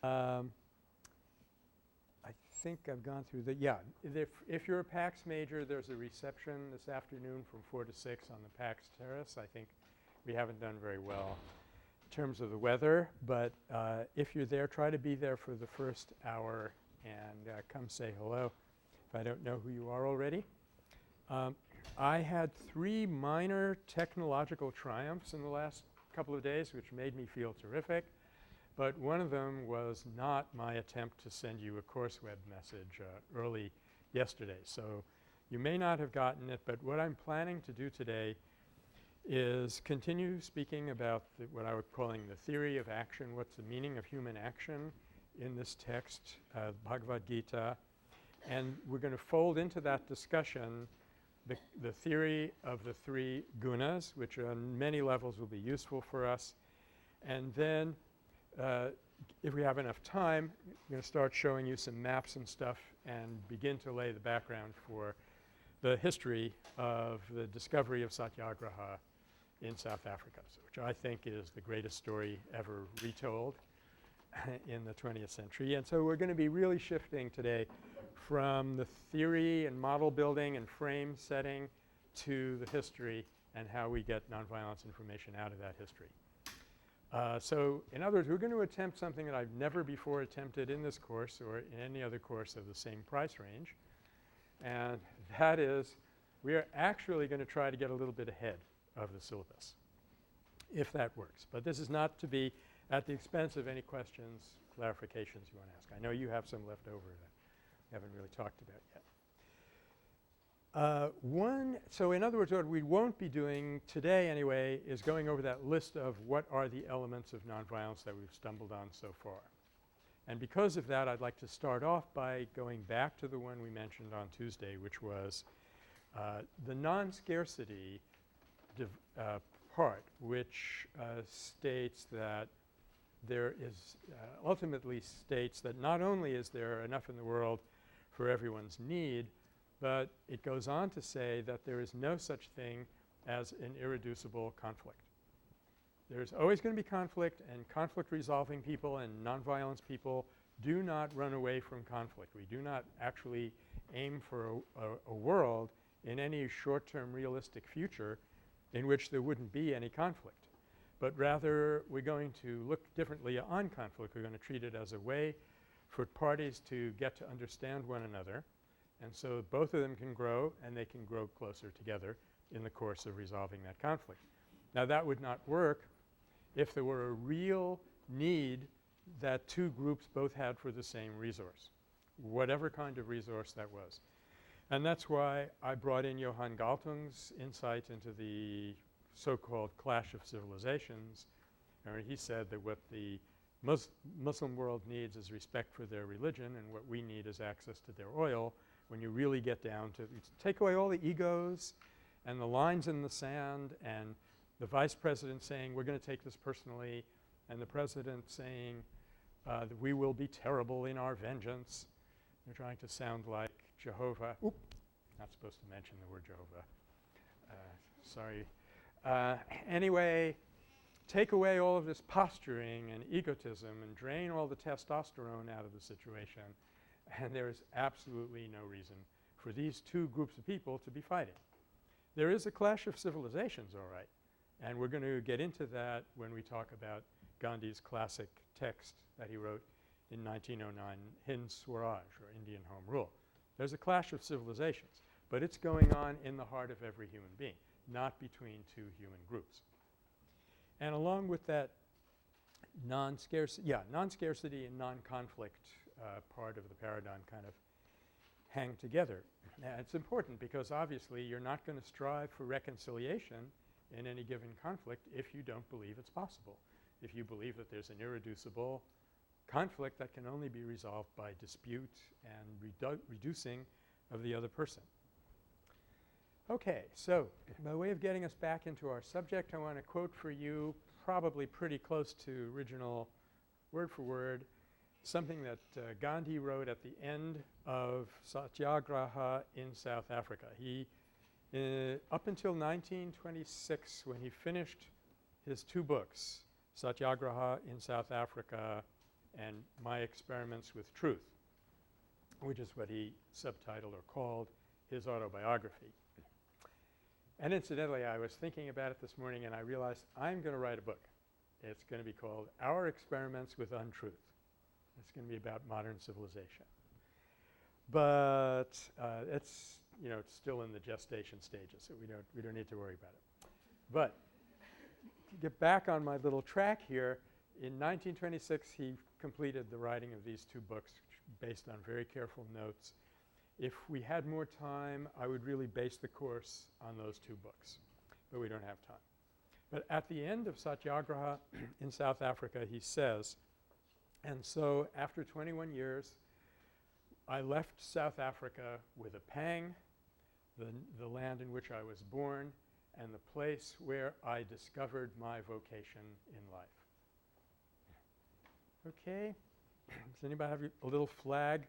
I think I've gone through the – yeah. If you're a PACS major, there's a reception this afternoon from 4 to 6 on the PACS terrace. I think we haven't done very well in terms of the weather, but if you're there, try to be there for the first hour and come say hello if I don't know who you are already. I had 3 minor technological triumphs in the last couple of days which made me feel terrific. But one of them was not my attempt to send you a course web message early yesterday. So you may not have gotten it, but what I'm planning to do today is continue speaking about what I was calling the theory of action, what's the meaning of human action in this text, Bhagavad Gita. And we're going to fold into that discussion the theory of the 3 gunas, which on many levels will be useful for us. And then if we have enough time, I'm going to start showing you some maps and stuff and begin to lay the background for the history of the discovery of Satyagraha in South Africa, which I think is the greatest story ever retold in the 20th century. And so we're going to be really shifting today from the theory and model building and frame setting to the history and how we get nonviolence information out of that history. So in other words, we're going to attempt something that I've never before attempted in this course or in any other course of the same price range, and that is we are actually going to try to get a little bit ahead of the syllabus, if that works. But this is not to be at the expense of any questions, clarifications you want to ask. I know you have some left over that we haven't really talked about yet. So in other words, what we won't be doing today anyway is going over that list of what are the elements of nonviolence that we've stumbled on so far. And because of that, I'd like to start off by going back to the one we mentioned on Tuesday, which was the non-scarcity part, which states that there is ultimately states that not only is there enough in the world for everyone's need, but it goes on to say that there is no such thing as an irreducible conflict. There's always going to be conflict, and conflict resolving people and nonviolence people do not run away from conflict. We do not actually aim for a world in any short-term realistic future in which there wouldn't be any conflict. But rather we're going to look differently on conflict. We're going to treat it as a way for parties to get to understand one another. And so both of them can grow, and they can grow closer together in the course of resolving that conflict. Now that would not work if there were a real need that 2 groups both had for the same resource, whatever kind of resource that was. And that's why I brought in Johann Galtung's insight into the so-called clash of civilizations. He said that what the Muslim world needs is respect for their religion, and what we need is access to their oil. When you really get down to take away all the egos and the lines in the sand and the vice president saying we're going to take this personally and the president saying that we will be terrible in our vengeance. They're trying to sound like Jehovah. Oop, not supposed to mention the word Jehovah. Sorry. Anyway, take away all of this posturing and egotism and drain all the testosterone out of the situation, and there is absolutely no reason for these 2 groups of people to be fighting. There is a clash of civilizations, all right, and we're going to get into that when we talk about Gandhi's classic text that he wrote in 1909, Hind Swaraj, or Indian Home Rule. There's a clash of civilizations, but it's going on in the heart of every human being, not between 2 human groups. And along with that non-scarcity and non-conflict part of the paradigm kind of hang together. Now it's important because obviously you're not going to strive for reconciliation in any given conflict if you don't believe it's possible. If you believe that there's an irreducible conflict that can only be resolved by dispute and reducing of the other person. Okay, so by way of getting us back into our subject, I want to quote for you probably pretty close to original word for word something that Gandhi wrote at the end of Satyagraha in South Africa. He up until 1926, when he finished his 2 books, Satyagraha in South Africa and My Experiments with Truth, which is what he subtitled or called his autobiography. And incidentally, I was thinking about it this morning and I realized I'm going to write a book. It's going to be called Our Experiments with Untruth. It's going to be about modern civilization. But it's, you know, it's still in the gestation stages, so we don't need to worry about it. But to get back on my little track here, in 1926 he completed the writing of these two books based on very careful notes. If we had more time, I would really base the course on those two books, but we don't have time. But at the end of Satyagraha in South Africa, he says, and so after 21 years, I left South Africa with a pang, the land in which I was born, and the place where I discovered my vocation in life. Okay. Does anybody have a little flag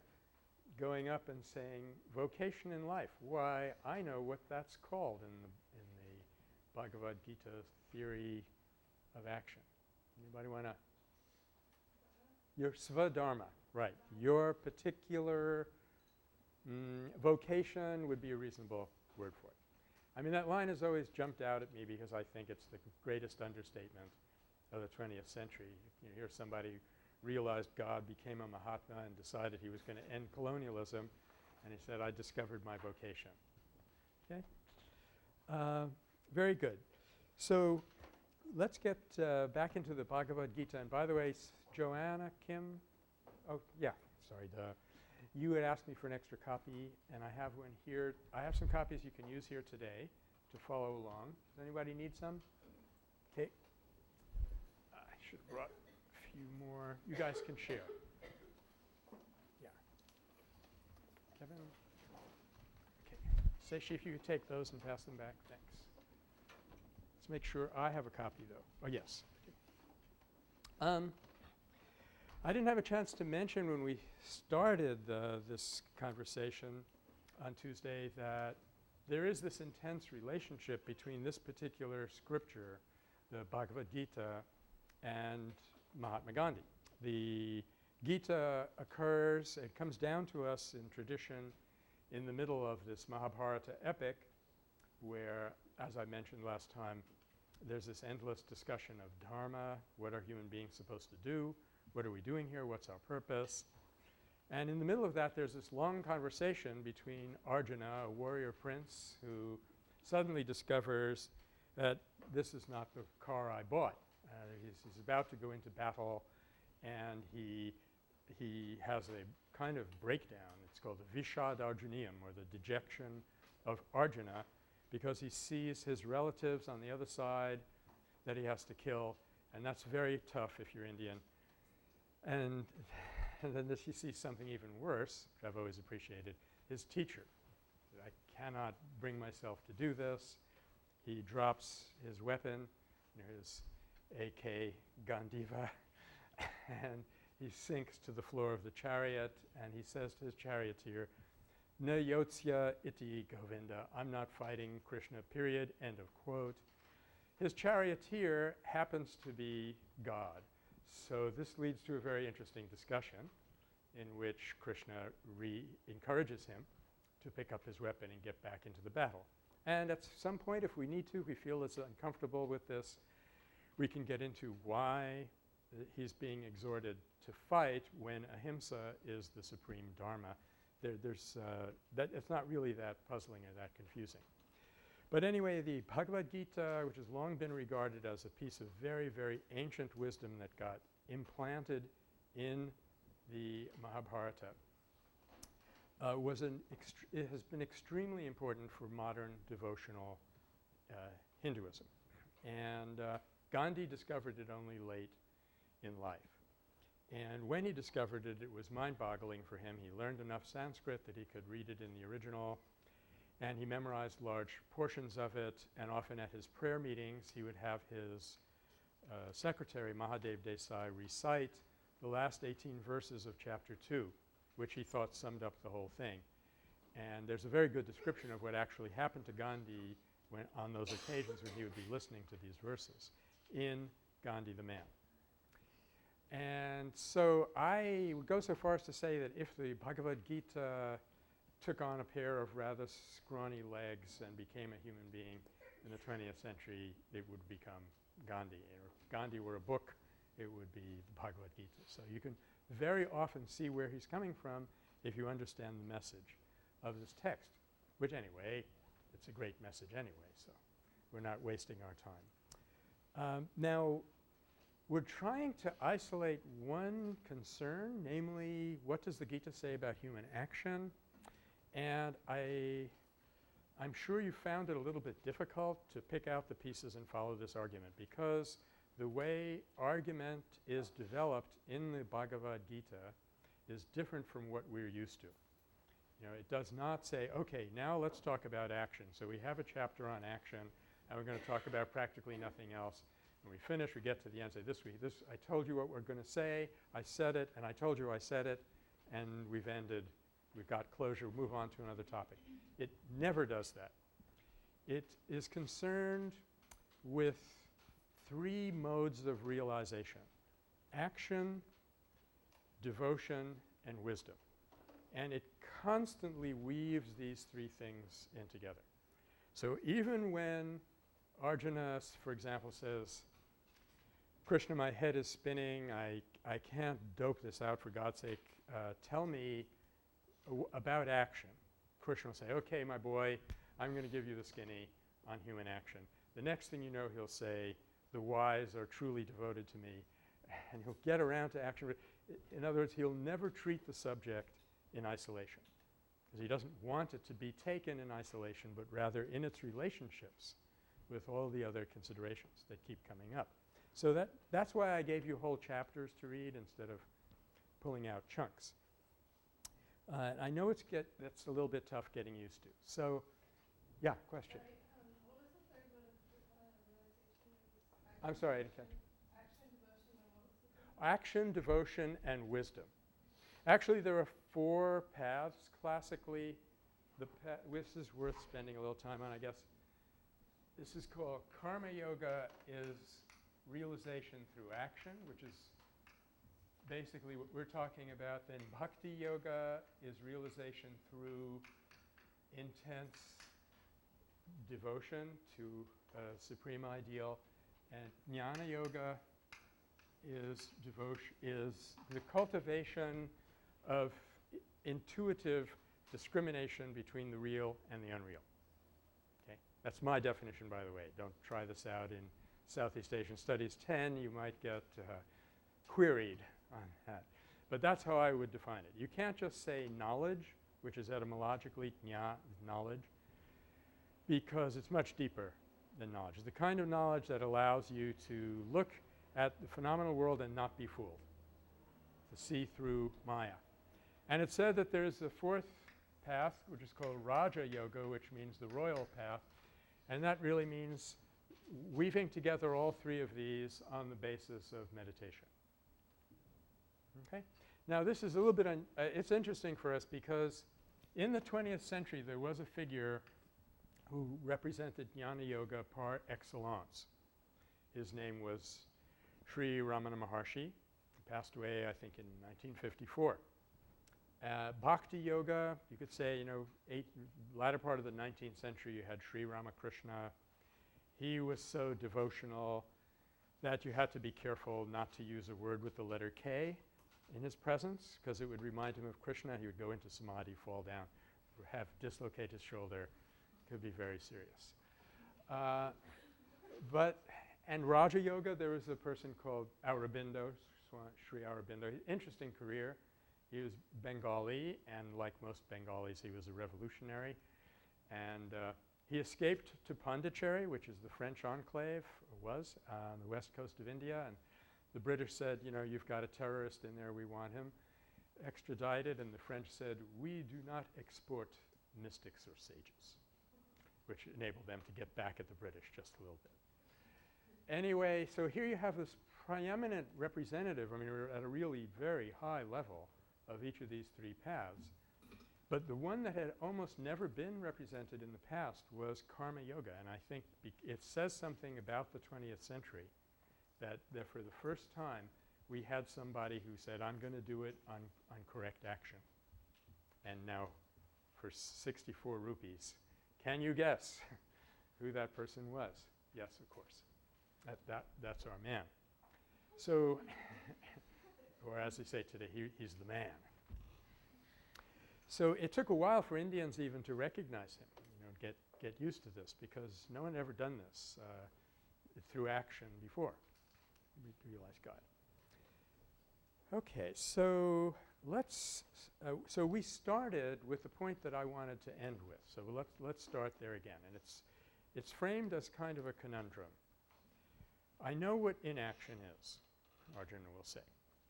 going up and saying vocation in life? Why, I know what that's called in the Bhagavad Gita theory of action. Anybody want to? Your Sva-Dharma, right. Your particular vocation would be a reasonable word for it. I mean, that line has always jumped out at me because I think it's the greatest understatement of the 20th century. You hear somebody realized God, became a Mahatma, and decided he was going to end colonialism, and he said, I discovered my vocation. Okay? Very good. So let's get back into the Bhagavad Gita. And by the way, Joanna, Kim, oh, yeah, sorry. You had asked me for an extra copy, and I have one here. I have some copies you can use here today to follow along. Does anybody need some? Okay. I should have brought a few more. You guys can share. Yeah. Kevin? Okay. Seishi, if you could take those and pass them back. Thanks. Let's make sure I have a copy, though. Oh, yes. Okay. I didn't have a chance to mention when we started this conversation on Tuesday that there is this intense relationship between this particular scripture, the Bhagavad Gita, and Mahatma Gandhi. The Gita occurs, it comes down to us in tradition in the middle of this Mahabharata epic where, as I mentioned last time, there's this endless discussion of dharma, what are human beings supposed to do, what are we doing here, what's our purpose. And in the middle of that there's this long conversation between Arjuna, a warrior prince, who suddenly discovers that this is not the car I bought. He's about to go into battle and he has a kind of breakdown. It's called the Vishad Arjuniyam, or the dejection of Arjuna, because he sees his relatives on the other side that he has to kill, and that's very tough if you're Indian. And then he sees something even worse, which I've always appreciated, his teacher. I cannot bring myself to do this. He drops his weapon, his AK Gandiva, and he sinks to the floor of the chariot, and he says to his charioteer, Na yotsya iti Govinda, I'm not fighting Krishna, period, end of quote. His charioteer happens to be God. So this leads to a very interesting discussion in which Krishna encourages him to pick up his weapon and get back into the battle. And at some point, if we need to, we feel it's uncomfortable with this, we can get into why he's being exhorted to fight when ahimsa is the supreme dharma. It's not really that puzzling or that confusing. But anyway, the Bhagavad Gita, which has long been regarded as a piece of very, very ancient wisdom that got implanted in the Mahabharata, it has been extremely important for modern devotional Hinduism. And Gandhi discovered it only late in life. And when he discovered it, it was mind-boggling for him. He learned enough Sanskrit that he could read it in the original, and he memorized large portions of it, and often at his prayer meetings he would have his secretary, Mahadev Desai, recite the last 18 verses of chapter 2, which he thought summed up the whole thing. And there's a very good description of what actually happened to Gandhi on those occasions when he would be listening to these verses in Gandhi the Man. And so I would go so far as to say that if the Bhagavad Gita took on a pair of rather scrawny legs and became a human being in the 20th century, it would become Gandhi. Or if Gandhi were a book, it would be the Bhagavad Gita. So you can very often see where he's coming from if you understand the message of this text, which anyway, it's a great message anyway, so we're not wasting our time. Now, we're trying to isolate one concern, namely, what does the Gita say about human action? And I'm sure you found it a little bit difficult to pick out the pieces and follow this argument, because the way argument is developed in the Bhagavad Gita is different from what we're used to. You know, it does not say, okay, now let's talk about action. So we have a chapter on action, and we're going to talk about practically nothing else. When we finish, we get to the end and say, I told you what we're going to say, I said it, and I told you I said it, and we've ended. We've got closure, move on to another topic. It never does that. It is concerned with three modes of realization: action, devotion, and wisdom. And it constantly weaves these three things in together. So even when Arjuna, for example, says, Krishna, my head is spinning, I can't dope this out, for God's sake, tell me about action. Krishna will say, okay, my boy, I'm going to give you the skinny on human action. The next thing you know, he'll say, the wise are truly devoted to me, and he'll get around to action. In other words, he'll never treat the subject in isolation, because he doesn't want it to be taken in isolation, but rather in its relationships with all the other considerations that keep coming up. So that's why I gave you whole chapters to read instead of pulling out chunks. I know that's a little bit tough getting used to. So, yeah, question. Sorry, what was the third one of realization? I'm sorry, I didn't catch. Action, devotion, and what was the third? Action, devotion, and wisdom. Actually, there are 4 paths classically. This is worth spending a little time on, I guess. This is called Karma Yoga, is realization through action, which is basically what we're talking about. Then Bhakti Yoga is realization through intense devotion to a supreme ideal. And Jnana Yoga is the cultivation of intuitive discrimination between the real and the unreal. Okay? That's my definition, by the way. Don't try this out in Southeast Asian Studies 10. You might get queried on that. But that's how I would define it. You can't just say knowledge, which is etymologically jñā, knowledge, because it's much deeper than knowledge. It's the kind of knowledge that allows you to look at the phenomenal world and not be fooled, to see through Maya. And it said that there's a 4th path, which is called Raja Yoga, which means the royal path, and that really means weaving together all 3 of these on the basis of meditation. Okay? Now, this is a little bit it's interesting for us because in the 20th century there was a figure who represented Jnana Yoga par excellence. His name was Sri Ramana Maharshi. He passed away, I think, in 1954. Bhakti Yoga, you could say, you know, latter part of the 19th century you had Sri Ramakrishna. He was so devotional that you had to be careful not to use a word with the letter K in his presence, because it would remind him of Krishna. He would go into samadhi, fall down, dislocate his shoulder. Could be very serious. And Raja Yoga, there was a person called Aurobindo, Sri Aurobindo. Interesting career. He was Bengali, and like most Bengalis, he was a revolutionary. And he escaped to Pondicherry, which is the French enclave, on the west coast of India. And the British said, you know, you've got a terrorist in there, we want him extradited. And the French said, we do not export mystics or sages, which enabled them to get back at the British just a little bit. Anyway, so here you have this preeminent representative. I mean, we're at a really very high level of each of these 3 paths. But the one that had almost never been represented in the past was Karma Yoga. And I think it says something about the 20th century that for the first time we had somebody who said, I'm going to do it on correct action. And now for 64 rupees, can you guess who that person was? Yes, of course. That's our man. So or as they say today, he's the man. So it took a while for Indians even to recognize him, get used to this, because no one had ever done this through action before. We realized God. Okay, so let's so we started with the point that I wanted to end with. So let's start there again, and it's framed as kind of a conundrum. I know what inaction is, Arjuna will say,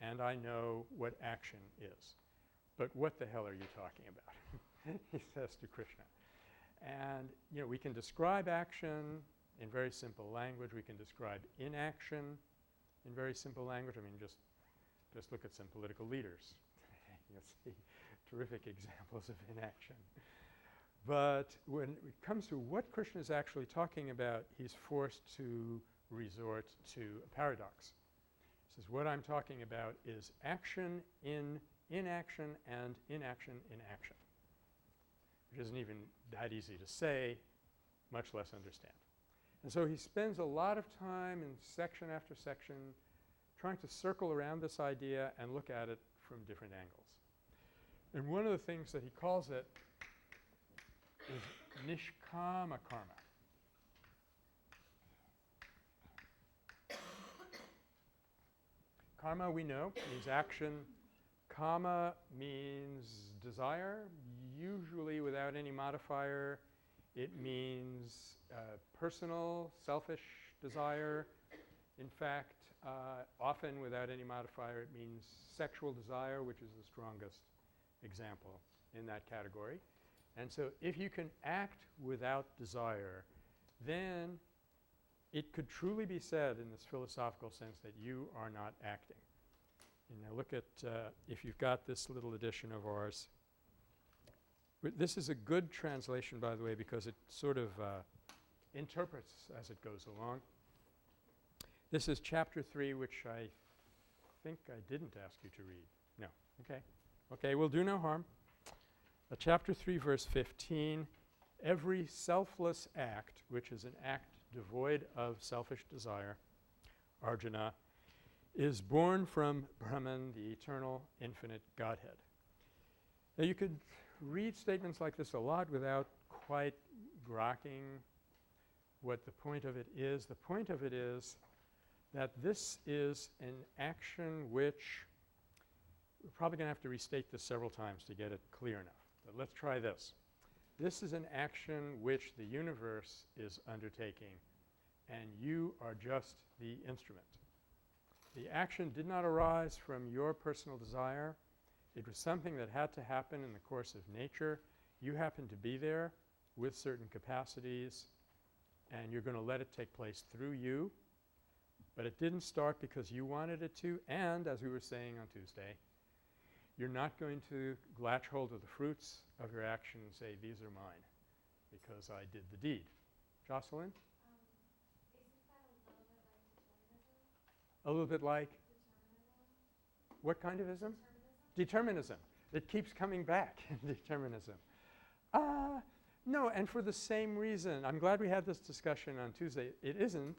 and I know what action is. But what the hell are you talking about? He says to Krishna. And we can describe action in very simple language. We can describe inaction in very simple language. I mean, just look at some political leaders. You'll see terrific examples of inaction. But when it comes to what Krishna is actually talking about, he's forced to resort to a paradox. He says, what I'm talking about is action in inaction and inaction in action, which isn't even that easy to say, much less understand. And so he spends a lot of time in section after section trying to circle around this idea and look at it from different angles. And one of the things that he calls it is nishkama karma. Karma, we know, means action. Kama means desire, usually without any modifier. It means personal, selfish desire. In fact, often without any modifier, it means sexual desire, which is the strongest example in that category. And so if you can act without desire, then it could truly be said in this philosophical sense that you are not acting. And now look at if you've got this little edition of ours. This is a good translation, by the way, because it sort of interprets as it goes along. This is chapter 3, which I think I didn't ask you to read. No. Okay. Okay, we'll do no harm. Chapter 3, verse 15. Every selfless act, which is an act devoid of selfish desire, Arjuna, is born from Brahman, the eternal, infinite Godhead. Now you could read statements like this a lot without quite grokking what the point of it is. The point of it is that this is an action which we're probably going to have to restate this several times to get it clear enough. But let's try this. This is an action which the universe is undertaking, and you are just the instrument. The action did not arise from your personal desire. It was something that had to happen in the course of nature. You happened to be there with certain capacities, and you're going to let it take place through you. But it didn't start because you wanted it to, and as we were saying on Tuesday, you're not going to latch hold of the fruits of your action and say, these are mine, because I did the deed. Jocelyn? A little bit like? What kind of ism? Determinism. It keeps coming back, determinism. No, and for the same reason. I'm glad we had this discussion on Tuesday. It isn't,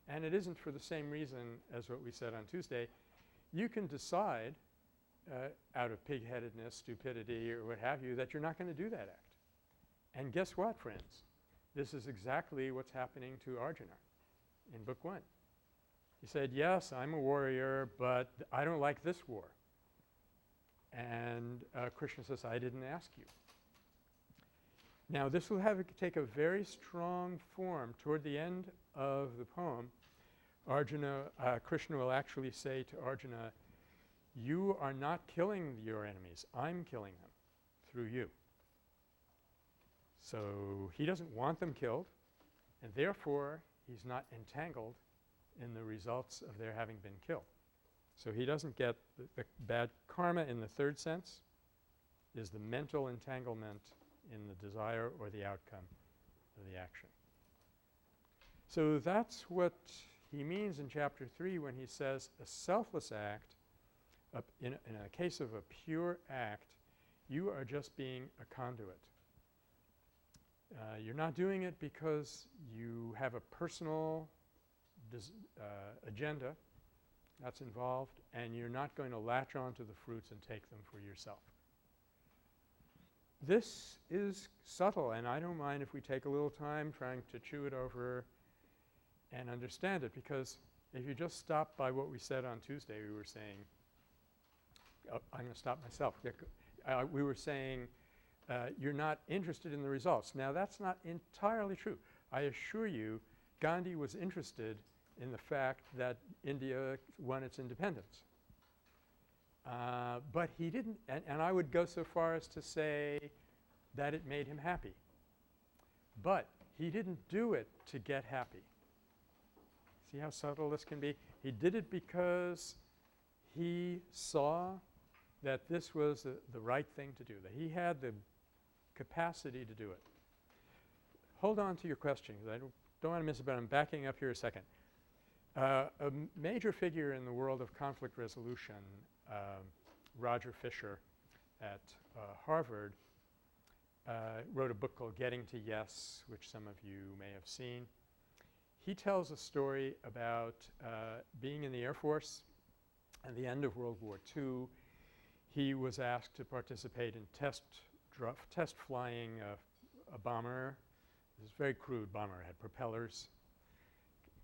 and it isn't for the same reason as what we said on Tuesday. You can decide out of pig-headedness, stupidity, or what have you, that you're not going to do that act. And guess what, friends? This is exactly what's happening to Arjuna in Book 1. He said, yes, I'm a warrior, but I don't like this war. And Krishna says, I didn't ask you. Now, this will take a very strong form. Toward the end of the poem, Krishna will actually say to Arjuna, you are not killing your enemies. I'm killing them through you. So he doesn't want them killed, and therefore he's not entangled in the results of their having been killed. So he doesn't get the bad karma in the third sense is the mental entanglement in the desire or the outcome of the action. So that's what he means in chapter 3 when he says a selfless act, in a case of a pure act, you are just being a conduit. You're not doing it because you have a personal agenda that's involved, and you're not going to latch on to the fruits and take them for yourself. This is subtle, and I don't mind if we take a little time trying to chew it over and understand it, because if you just stop by what we said on Tuesday, we were saying I'm going to stop myself. We were saying you're not interested in the results. Now, that's not entirely true. I assure you Gandhi was interested in the fact that India won its independence. But he didn't – and I would go so far as to say that it made him happy. But he didn't do it to get happy. See how subtle this can be? He did it because he saw that this was the right thing to do, that he had the capacity to do it. Hold on to your question, because I don't want to miss it, but I'm backing up here a second. A major figure in the world of conflict resolution, Roger Fisher at Harvard, wrote a book called Getting to Yes, which some of you may have seen. He tells a story about being in the Air Force at the end of World War II. He was asked to participate in test flying a bomber. It was a very crude bomber. It had propellers.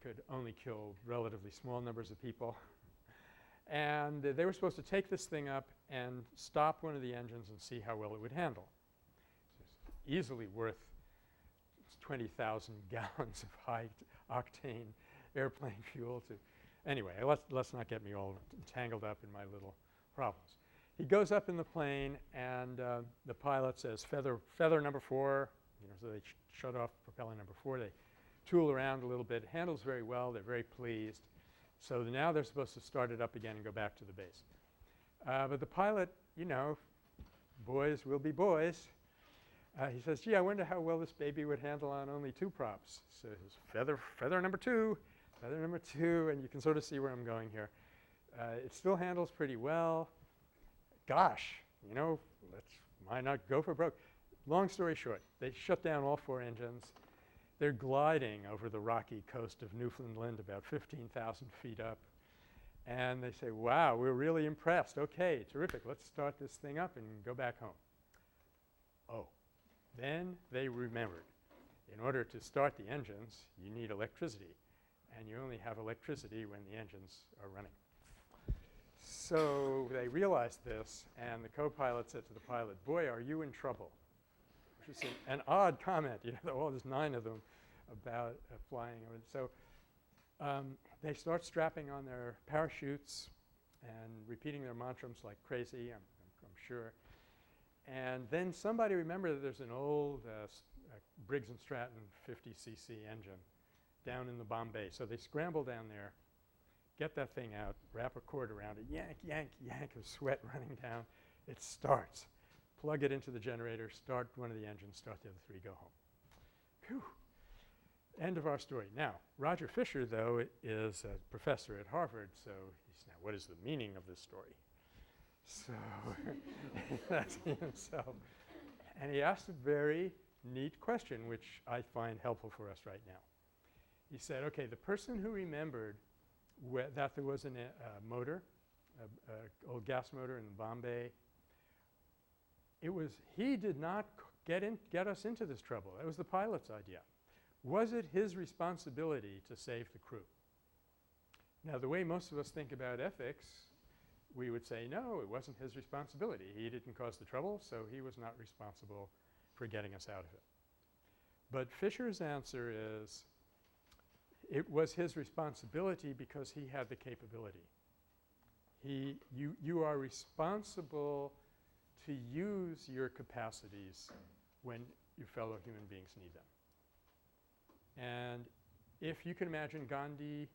Could only kill relatively small numbers of people. And they were supposed to take this thing up and stop one of the engines and see how well it would handle. So it's easily worth 20,000 gallons of high-octane airplane fuel to – anyway, let's not get me all tangled up in my little problems. He goes up in the plane, and the pilot says, feather number 4. So they shut off propeller number 4. They tool around a little bit. It handles very well. They're very pleased. So now they're supposed to start it up again and go back to the base. But the pilot, boys will be boys. He says, gee, I wonder how well this baby would handle on only 2 props. So his feather number 2, and you can sort of see where I'm going here. It still handles pretty well. Gosh, why not go for broke? Long story short, they shut down all 4 engines. They're gliding over the rocky coast of Newfoundland about 15,000 feet up. And they say, wow, we're really impressed. Okay, terrific. Let's start this thing up and go back home. Oh, then they remembered. In order to start the engines, you need electricity. And you only have electricity when the engines are running. So they realized this, and the co-pilot said to the pilot, boy, are you in trouble? Which is an odd comment. There's 9 of them about flying. So they start strapping on their parachutes and repeating their mantras like crazy, I'm sure. And then somebody remembered that there's an old Briggs & Stratton 50cc engine down in the Bombay. So they scramble down there, get that thing out, wrap a cord around it, yank, yank, yank of sweat running down. It starts. Plug it into the generator, start one of the engines, start the other 3, go home. Phew. End of our story. Now, Roger Fisher, though, is a professor at Harvard, so he's now, what is the meaning of this story? So that's himself. And he asked a very neat question, which I find helpful for us right now. He said, okay, the person who remembered that there was a motor, old gas motor in Bombay, he did not get us into this trouble. That was the pilot's idea. Was it his responsibility to save the crew? Now, the way most of us think about ethics, we would say, no, it wasn't his responsibility. He didn't cause the trouble, so he was not responsible for getting us out of it. But Fisher's answer is, it was his responsibility because he had the capability. You are responsible to use your capacities when your fellow human beings need them. And if you can imagine Gandhi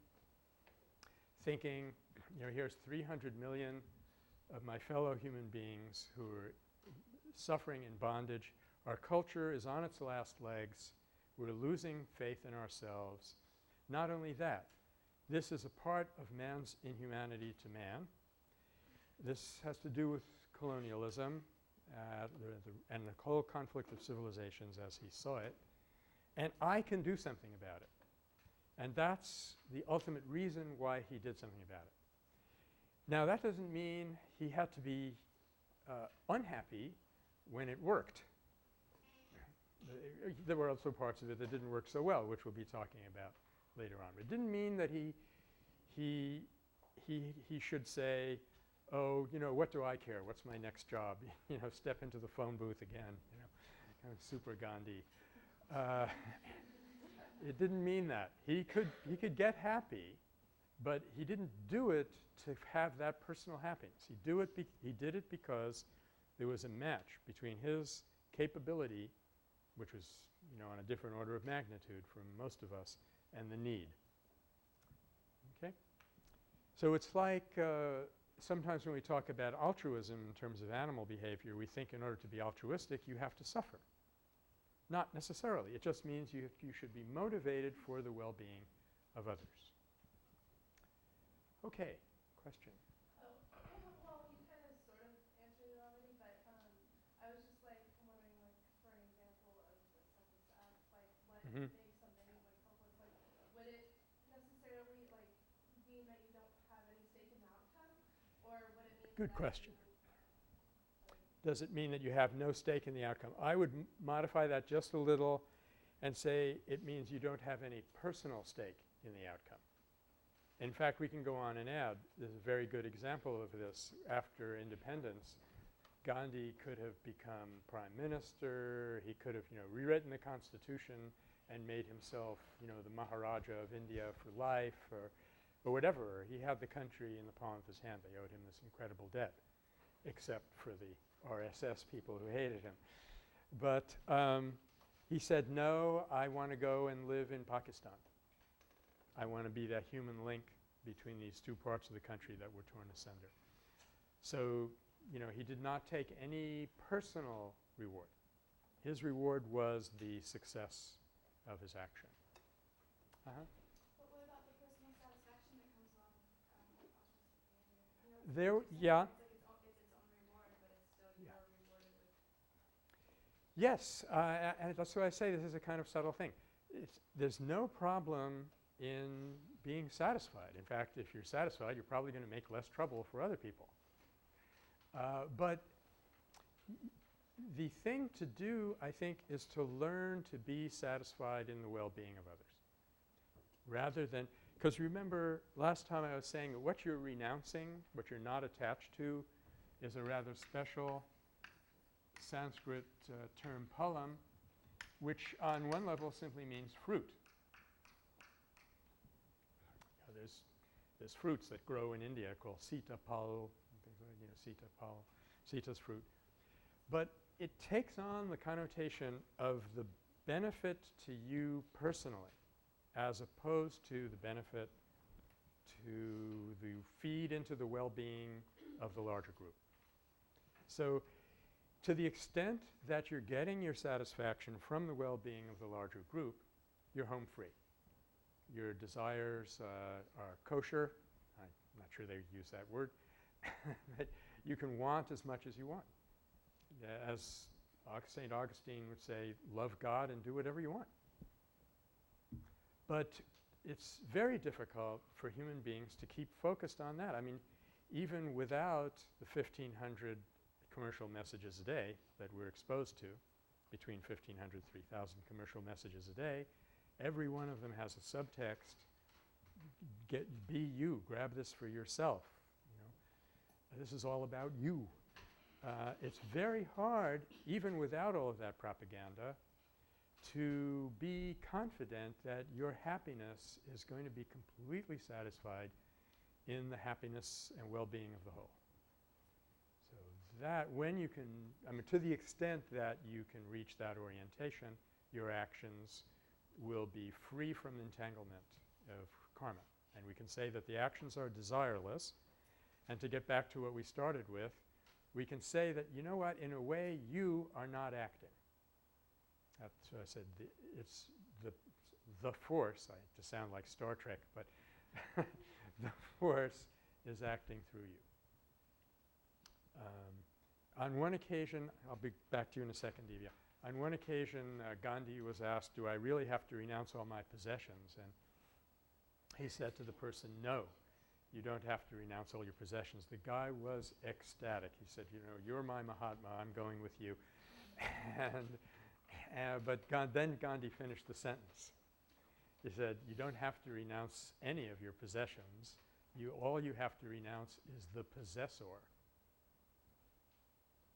thinking, here's 300 million of my fellow human beings who are suffering in bondage. Our culture is on its last legs. We're losing faith in ourselves. Not only that, This is a part of man's inhumanity to man. This has to do with colonialism and the whole conflict of civilizations as he saw it. And I can do something about it. And that's the ultimate reason why he did something about it. Now that doesn't mean he had to be unhappy when it worked. There were also parts of it that didn't work so well, which we'll be talking about later on. It didn't mean that he should say, oh, you know, what do I care? What's my next job? You know, step into the phone booth again, you know, kind of super Gandhi. It didn't mean that. He could get happy, but he didn't do it to have that personal happiness. He did it because there was a match between his capability, which was, you know, on a different order of magnitude from most of us, and the need. Okay? So it's like sometimes when we talk about altruism in terms of animal behavior, we think in order to be altruistic you have to suffer. Not necessarily. It just means you should be motivated for the well-being of others. Okay. Question? Well, you kind of sort of answered it already, but I was just like wondering, like, for an example of the sentence act, like what makes something like hopeless, like would it necessarily like mean that you don't have any stake in the outcome, or would it mean Good question. Does it mean that you have no stake in the outcome? I would modify that just a little and say it means you don't have any personal stake in the outcome. In fact, we can go on and add, there's a very good example of this. After independence, Gandhi could have become prime minister. He could have, you know, rewritten the constitution and made himself, you know, the Maharaja of India for life or whatever. He had the country in the palm of his hand. They owed him this incredible debt, except for the RSS people who hated him. But he said, no, I want to go and live in Pakistan. I want to be that human link between these two parts of the country that were torn asunder. So, you know, he did not take any personal reward. His reward was the success of his action. But what about the personal satisfaction that comes along with altruistic behavior? There, yeah. It's like it's its own reward, but it's still you're rewarded with. Yes, and that's why I say this is a kind of subtle thing. There's no problem in being satisfied. In fact, if you're satisfied, you're probably going to make less trouble for other people. But the thing to do, I think, is to learn to be satisfied in the well-being of others. Rather than – because remember last time I was saying that what you're renouncing, what you're not attached to, is a rather special Sanskrit term palam, which on one level simply means fruit. There's fruits that grow in India called sitapal, things like, you know, sitapal, sita's fruit. But it takes on the connotation of the benefit to you personally as opposed to the benefit to the feed into the well-being of the larger group. So to the extent that you're getting your satisfaction from the well-being of the larger group, you're home free. Your desires are kosher. I'm not sure they use that word. But you can want as much as you want. As St. Augustine would say, love God and do whatever you want. But it's very difficult for human beings to keep focused on that. I mean, even without the 1,500 commercial messages a day that we're exposed to, between 1,500 and 3,000 commercial messages a day, every one of them has a subtext. Be you. Grab this for yourself. You know, this is all about you. It's very hard, even without all of that propaganda, to be confident that your happiness is going to be completely satisfied in the happiness and well-being of the whole. So that when you can, I mean, to the extent that you can reach that orientation, your actions will be free from entanglement of karma. And we can say that the actions are desireless. And to get back to what we started with, we can say that, you know what, in a way you are not acting. That's what I said. It's the force, to sound like Star Trek, but the force is acting through you. On one occasion, I'll be back to you in a second, Divya. On one occasion, Gandhi was asked, do I really have to renounce all my possessions? And he said to the person, no, you don't have to renounce all your possessions. The guy was ecstatic. He said, you know, you're my Mahatma, I'm going with you. But then Gandhi finished the sentence. He said, you don't have to renounce any of your possessions. All you have to renounce is the possessor.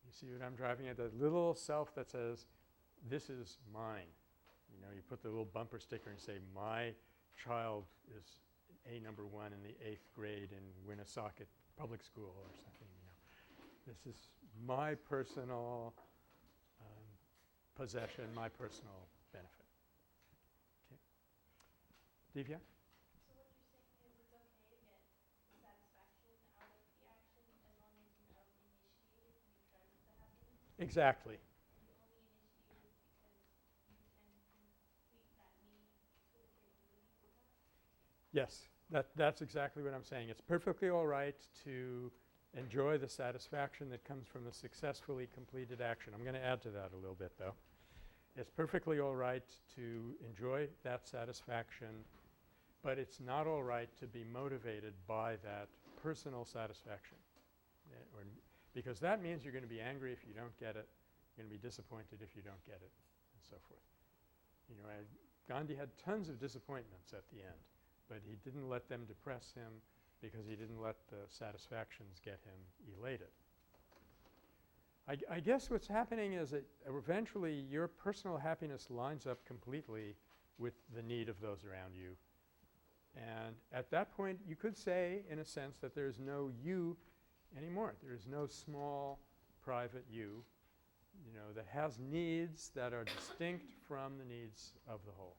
You see what I'm driving at? The little self that says, this is mine. You know, you put the little bumper sticker and say, my child is A number 1 in the 8th grade in Winnisocket Public School or something, you know. This is my personal possession, my personal benefit. Okay. Divya? So what you're saying is it's okay to get the satisfaction out of the action as long as you don't initiate it because of the happiness? Exactly. And you only initiate it because you can complete that need for the capability for that? Yes, that's exactly what I'm saying. It's perfectly all right to enjoy the satisfaction that comes from a successfully completed action. I'm going to add to that a little bit, though. It's perfectly all right to enjoy that satisfaction, but it's not all right to be motivated by that personal satisfaction. Because that means you're going to be angry if you don't get it, you're going to be disappointed if you don't get it, and so forth. You know, Gandhi had tons of disappointments at the end, but he didn't let them depress him because he didn't let the satisfactions get him elated. I guess what's happening is that eventually your personal happiness lines up completely with the need of those around you. And at that point, you could say, in a sense, that there's no you anymore. There is no small private you, you know, that has needs that are distinct from the needs of the whole.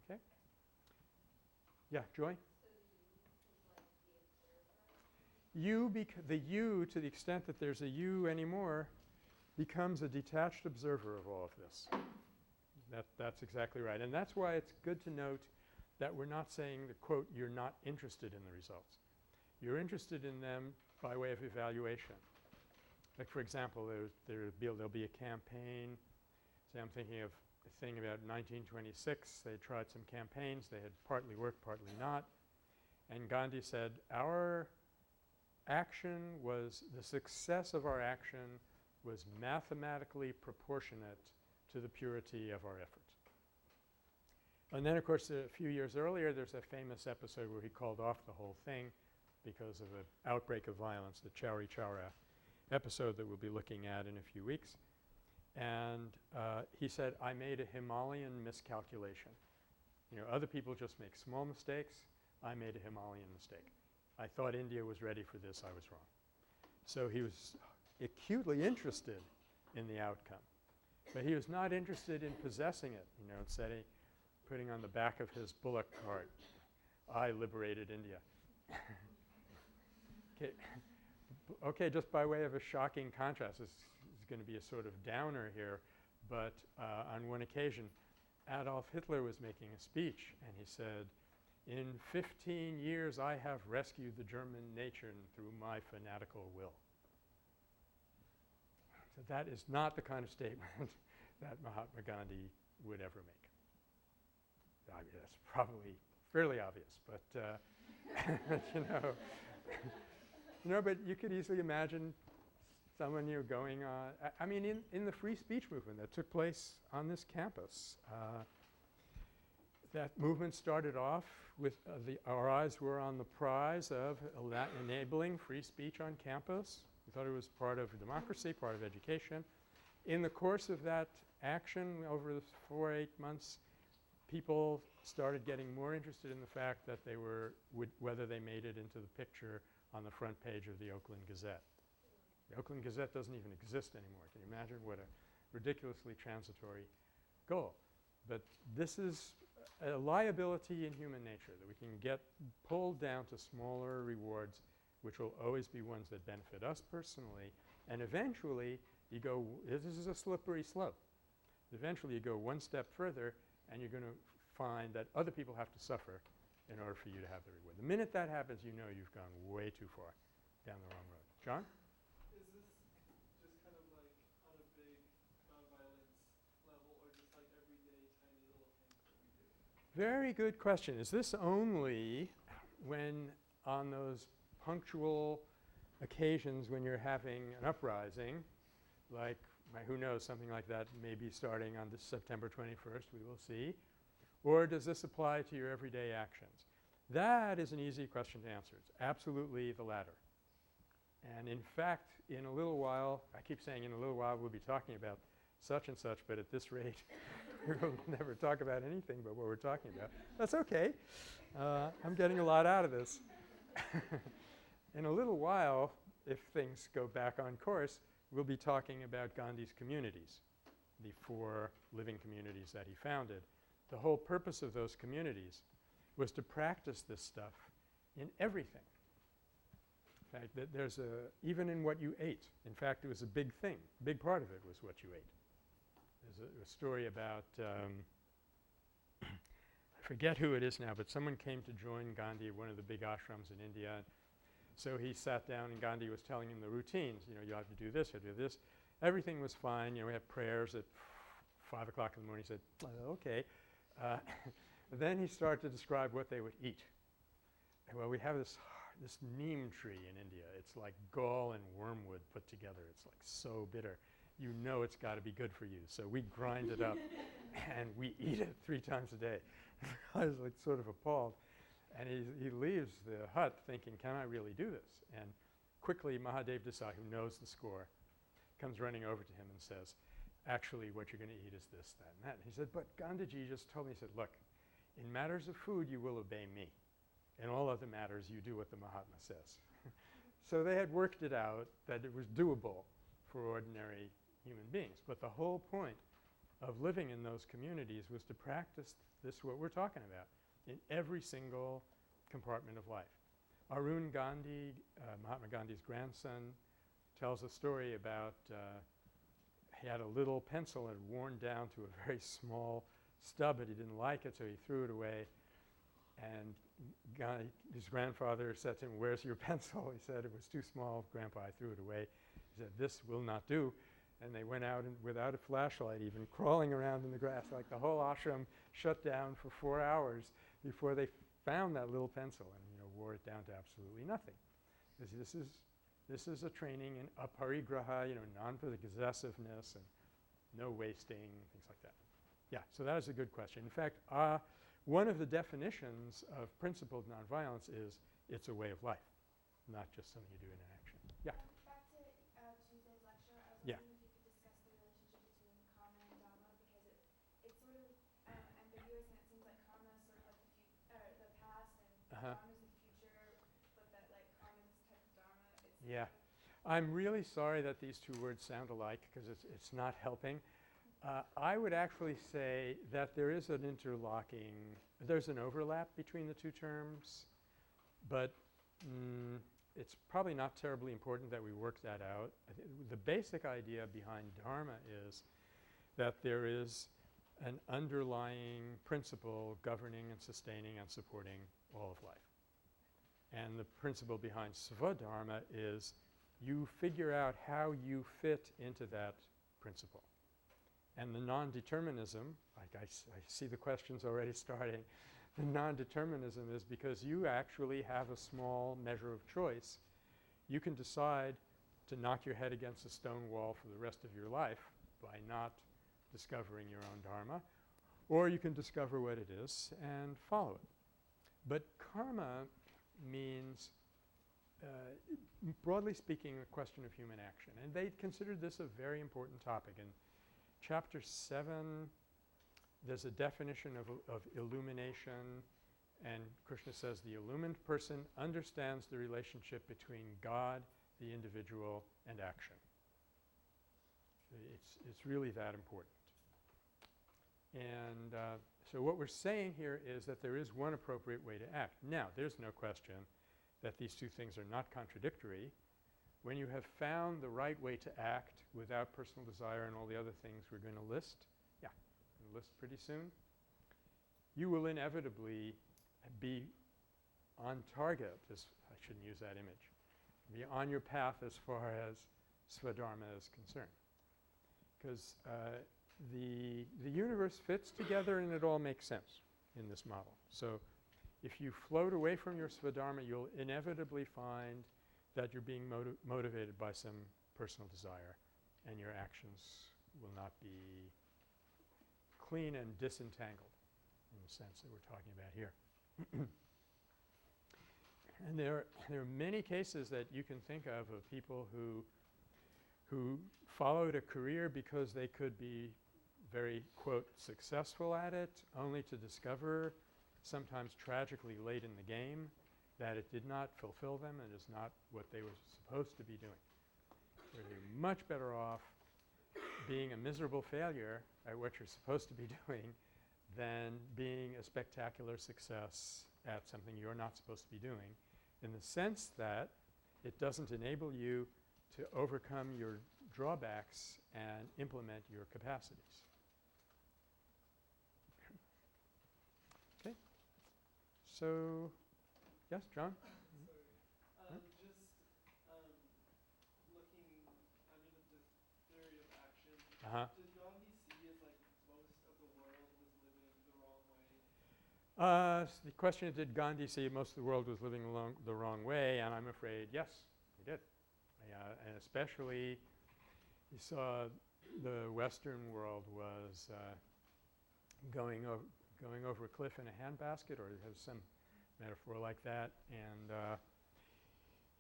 Okay? Yeah, Joy? The you, to the extent that there's a you anymore, becomes a detached observer of all of this. That's exactly right. And that's why it's good to note that we're not saying that, quote, you're not interested in the results. You're interested in them by way of evaluation. Like, for example, there'll be a campaign. Say I'm thinking of a thing about 1926. They tried some campaigns. They had partly worked, partly not. And Gandhi said, our action was, the success of our action was mathematically proportionate to the purity of our effort. And then, of course, a few years earlier, there's a famous episode where he called off the whole thing because of an outbreak of violence, the Chowri Chowra episode that we'll be looking at in a few weeks. And he said, I made a Himalayan miscalculation. You know, other people just make small mistakes. I made a Himalayan mistake. I thought India was ready for this. I was wrong. So he was acutely interested in the outcome. But he was not interested in possessing it, you know, instead putting on the back of his bullock cart, I liberated India. Okay, just by way of a shocking contrast, this is going to be a sort of downer here, but on one occasion, Adolf Hitler was making a speech, and he said, in 15 years, I have rescued the German nation through my fanatical will. So that is not the kind of statement that Mahatma Gandhi would ever make. I mean, that's probably fairly obvious, but you know, but you could easily imagine someone, you know, going on. I mean, in the free speech movement that took place on this campus, that movement started off with our eyes were on the prize of enabling free speech on campus. We thought it was part of democracy, part of education. In the course of that action over the 4 or 8 months, people started getting more interested in the fact that they were, whether they made it into the picture on the front page of the Oakland Gazette. The Oakland Gazette doesn't even exist anymore. Can you imagine what a ridiculously transitory goal? But this is a liability in human nature, that we can get pulled down to smaller rewards, which will always be ones that benefit us personally. And eventually you go, this is a slippery slope. Eventually you go one step further and you're going to find that other people have to suffer in order for you to have the reward. The minute that happens, you know you've gone way too far down the wrong road. John? Is this just kind of like on a big nonviolence level, or just like everyday tiny little things that we do? Very good question. Is this only when on those punctual occasions when you're having an uprising, like who knows, something like that maybe starting on this September 21st, we will see, or does this apply to your everyday actions? That is an easy question to answer. It's absolutely the latter. And in fact, in a little while, I keep saying in a little while we'll be talking about such and such, but at this rate we'll never talk about anything but what we're talking about. That's okay. I'm getting a lot out of this. In a little while, if things go back on course, we'll be talking about Gandhi's communities, the 4 living communities that he founded. The whole purpose of those communities was to practice this stuff in everything. In fact, there's even in what you ate. In fact, it was a big thing. A big part of it was what you ate. There's a story about I forget who it is now, but someone came to join Gandhi at one of the big ashrams in India. So he sat down and Gandhi was telling him the routines. You know, you have to do this, you have to do this. Everything was fine. You know, we have prayers at 5 o'clock in the morning. He said, okay. Then he started to describe what they would eat. Well, we have this neem tree in India. It's like gall and wormwood put together. It's like so bitter. You know it's got to be good for you. So we grind it up and we eat it 3 times a day. I was like sort of appalled. And he leaves the hut thinking, can I really do this? And quickly Mahadev Desai, who knows the score, comes running over to him and says, actually what you're going to eat is this, that, and that. And he said, but Gandhiji just told me, he said, look, in matters of food you will obey me. In all other matters you do what the Mahatma says. So they had worked it out that it was doable for ordinary human beings. But the whole point of living in those communities was to practice this, what we're talking about, in every single compartment of life. Arun Gandhi, Mahatma Gandhi's grandson, tells a story about he had a little pencil and worn down to a very small stub, but he didn't like it, so he threw it away. And his grandfather said to him, where's your pencil? He said, it was too small, Grandpa, I threw it away. He said, this will not do. And they went out and without a flashlight even, crawling around in the grass, like the whole ashram shut down for 4 hours before they found that little pencil and, you know, wore it down to absolutely nothing. This is a training in aparigraha, you know, non-possessiveness and no wasting, things like that. Yeah, so that is a good question. In fact, one of the definitions of principled nonviolence is it's a way of life, not just something you do in an action. Yeah. Back to Tuesday's lecture, I was Yeah. wondering if you could discuss the relationship between karma and dharma, because it's sort of ambiguous, and it seems like karma is sort of like the past, and dharma is the future, but that like karma is this type of dharma. Yeah. I'm really sorry that these 2 words sound alike because it's not helping. I would actually say that there is an there's an overlap between the 2 terms, but it's probably not terribly important that we work that out. The basic idea behind dharma is that there is an underlying principle governing and sustaining and supporting all of life. And the principle behind Sva-Dharma is you figure out how you fit into that principle. And the non-determinism, like I see the questions already starting, the non-determinism is because you actually have a small measure of choice. You can decide to knock your head against a stone wall for the rest of your life by not discovering your own dharma, or you can discover what it is and follow it. But karma means, broadly speaking, a question of human action. And they considered this a very important topic. In Chapter 7, there's a definition of illumination, and Krishna says the illumined person understands the relationship between God, the individual, and action. It's really that important. And so what we're saying here is that there is one appropriate way to act. Now, there's no question that these 2 things are not contradictory. When you have found the right way to act without personal desire and all the other things we're going to list, yeah, we'll list pretty soon, you will inevitably be on target. I shouldn't use that image. Be on your path as far as Sva-Dharma is concerned. Because the universe fits together and it all makes sense in this model. So if you float away from your Sva-Dharma, you'll inevitably find that you're being motivated by some personal desire and your actions will not be clean and disentangled in the sense that we're talking about here. And there are many cases that you can think of people who followed a career because they could be very, quote, successful at it, only to discover, sometimes tragically late in the game, that it did not fulfill them and is not what they were supposed to be doing. They're much better off being a miserable failure at what you're supposed to be doing than being a spectacular success at something you're not supposed to be doing, in the sense that it doesn't enable you to overcome your drawbacks and implement your capacities. Okay. So, yes, John? Just looking, at the theory of action. Did Gandhi see as like most of the world was living the wrong way? The question is, did Gandhi see most of the world was living along the wrong way? And I'm afraid, yes, he did. And especially he saw the Western world was going over a cliff in a handbasket, or has some metaphor like that. And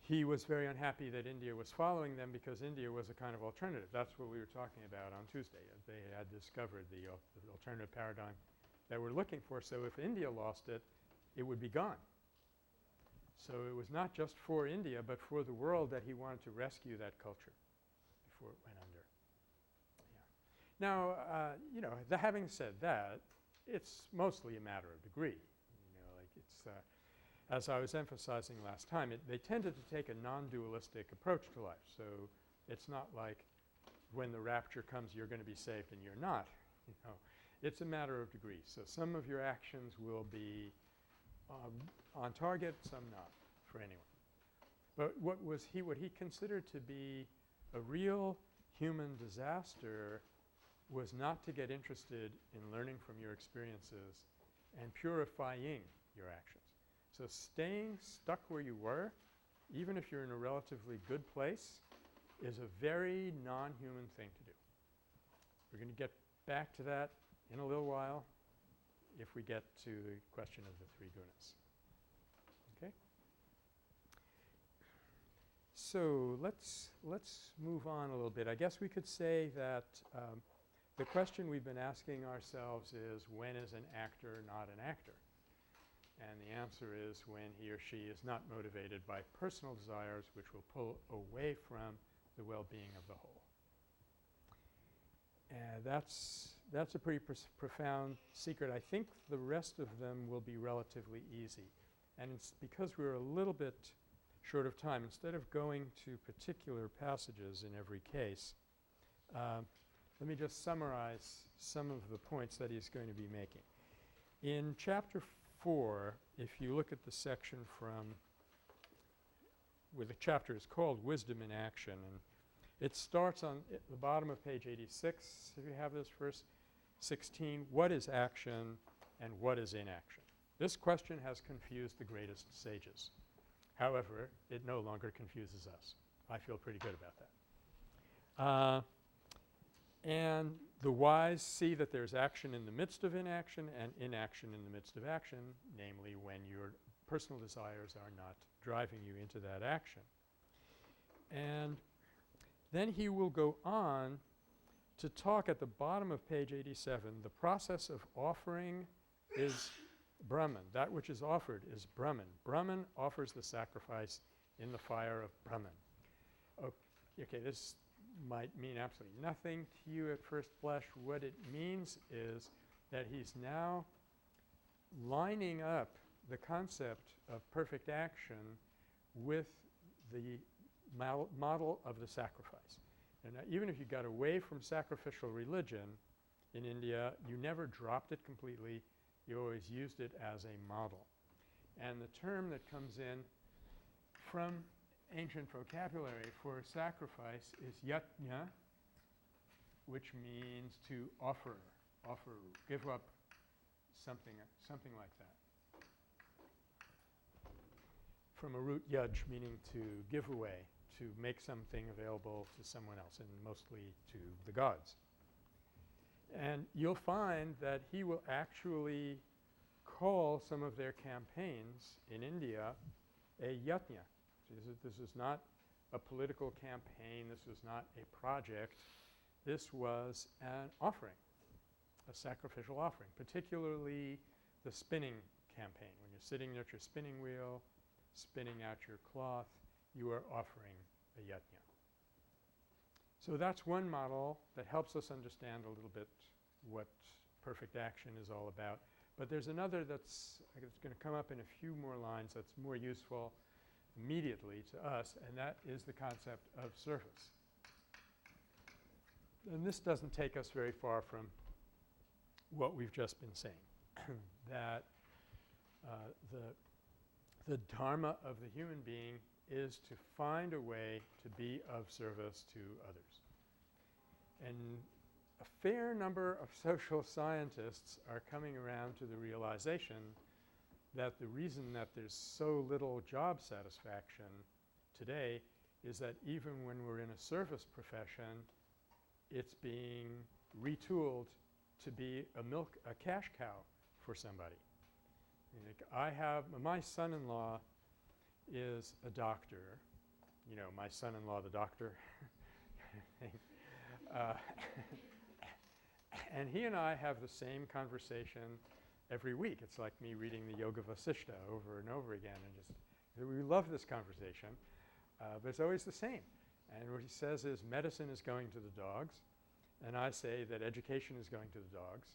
he was very unhappy that India was following them because India was a kind of alternative. That's what we were talking about on Tuesday. They had discovered the alternative paradigm that we're looking for. So if India lost it, it would be gone. So it was not just for India, but for the world that he wanted to rescue that culture before it went under. Yeah. Now, having said that, it's mostly a matter of degree. As I was emphasizing last time, they tended to take a non-dualistic approach to life. So it's not like when the rapture comes, you're going to be saved and you're not. It's a matter of degree. So some of your actions will be on target, some not for anyone. But what he considered to be a real human disaster was not to get interested in learning from your experiences and purifying your actions. So staying stuck where you were, even if you're in a relatively good place, is a very non-human thing to do. We're going to get back to that in a little while if we get to the question of the three gunas. Okay? So let's move on a little bit. I guess we could say that the question we've been asking ourselves is, when is an actor not an actor? And the answer is when he or she is not motivated by personal desires which will pull away from the well-being of the whole. And that's a pretty profound secret. I think the rest of them will be relatively easy. And it's because we're a little bit short of time. Instead of going to particular passages in every case, let me just summarize some of the points that he's going to be making. In chapter 4, if you look at the section where the chapter is called Wisdom in Action, and it starts on the bottom of page 86, if you have this, verse 16, what is action and what is inaction? This question has confused the greatest sages. However, it no longer confuses us. I feel pretty good about that. And the wise see that there's action in the midst of inaction and inaction in the midst of action, namely when your personal desires are not driving you into that action. And then he will go on to talk at the bottom of page 87, the process of offering is Brahman. That which is offered is Brahman. Brahman offers the sacrifice in the fire of Brahman. Okay, this might mean absolutely nothing to you at first blush. What it means is that he's now lining up the concept of perfect action with the model of the sacrifice. And even if you got away from sacrificial religion in India, you never dropped it completely. You always used it as a model. And the term that comes in from ancient vocabulary for sacrifice is yajna, which means to offer, give up something like that. From a root yaj, meaning to give away, to make something available to someone else, and mostly to the gods. And you'll find that he will actually call some of their campaigns in India a yajna. This is not a political campaign. This was not a project. This was an offering, a sacrificial offering, particularly the spinning campaign. When you're sitting at your spinning wheel, spinning out your cloth, you are offering a yajna. So that's one model that helps us understand a little bit what perfect action is all about. But there's another that's going to come up in a few more lines that's more useful immediately to us, and that is the concept of service. And this doesn't take us very far from what we've just been saying, that the dharma of the human being is to find a way to be of service to others. And a fair number of social scientists are coming around to the realization that the reason that there's so little job satisfaction today is that even when we're in a service profession, it's being retooled to be a cash cow for somebody. I have my son-in-law is a doctor. You know, my son-in-law the doctor. And he and I have the same conversation every week. It's like me reading the Yoga Vasishta over and over again, and just we love this conversation, but it's always the same. And what he says is medicine is going to the dogs, and I say that education is going to the dogs,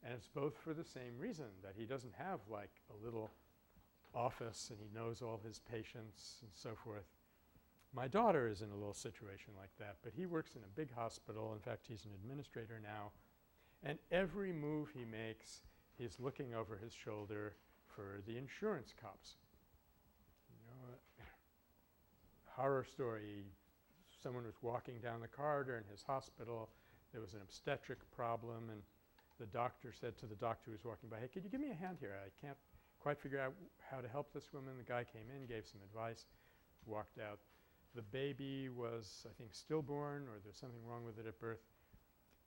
and it's both for the same reason, that he doesn't have like a little office and he knows all his patients and so forth. My daughter is in a little situation like that, but he works in a big hospital. In fact, he's an administrator now, and every move he makes, he's looking over his shoulder for the insurance cops. You know, horror story, someone was walking down the corridor in his hospital. There was an obstetric problem, and the doctor said to the doctor who was walking by, "Hey, could you give me a hand here? I can't quite figure out how to help this woman." The guy came in, gave some advice, walked out. The baby was, I think, stillborn, or there's something wrong with it at birth.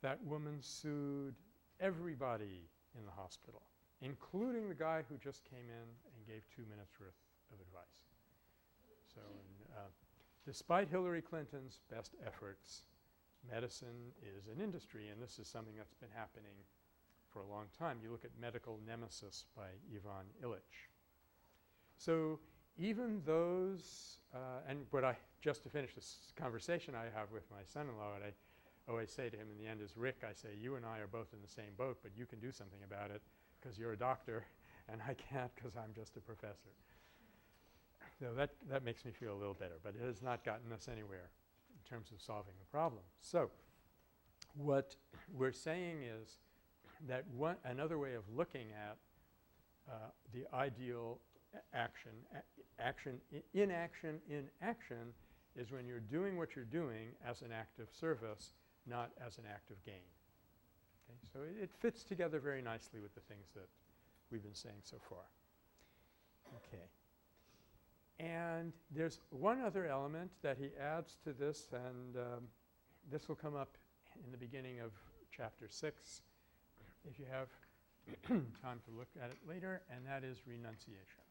That woman sued everybody in the hospital, including the guy who just came in and gave 2 minutes worth of advice. So despite Hillary Clinton's best efforts, medicine is an industry, and this is something that's been happening for a long time. You look at Medical Nemesis by Ivan Illich. So even those and what I just to finish this conversation I have with my son-in-law, and I always say to him in the end is, "Rick," I say, "you and I are both in the same boat, but you can do something about it because you're a doctor and I can't because I'm just a professor." So that makes me feel a little better, but it has not gotten us anywhere in terms of solving the problem. So what we're saying is that another way of looking at the ideal inaction in action is when you're doing what you're doing as an act of service, not as an act of gain. Okay? So it fits together very nicely with the things that we've been saying so far. Okay. And there's one other element that he adds to this, and this will come up in the beginning of chapter 6 if you have time to look at it later, and that is renunciation.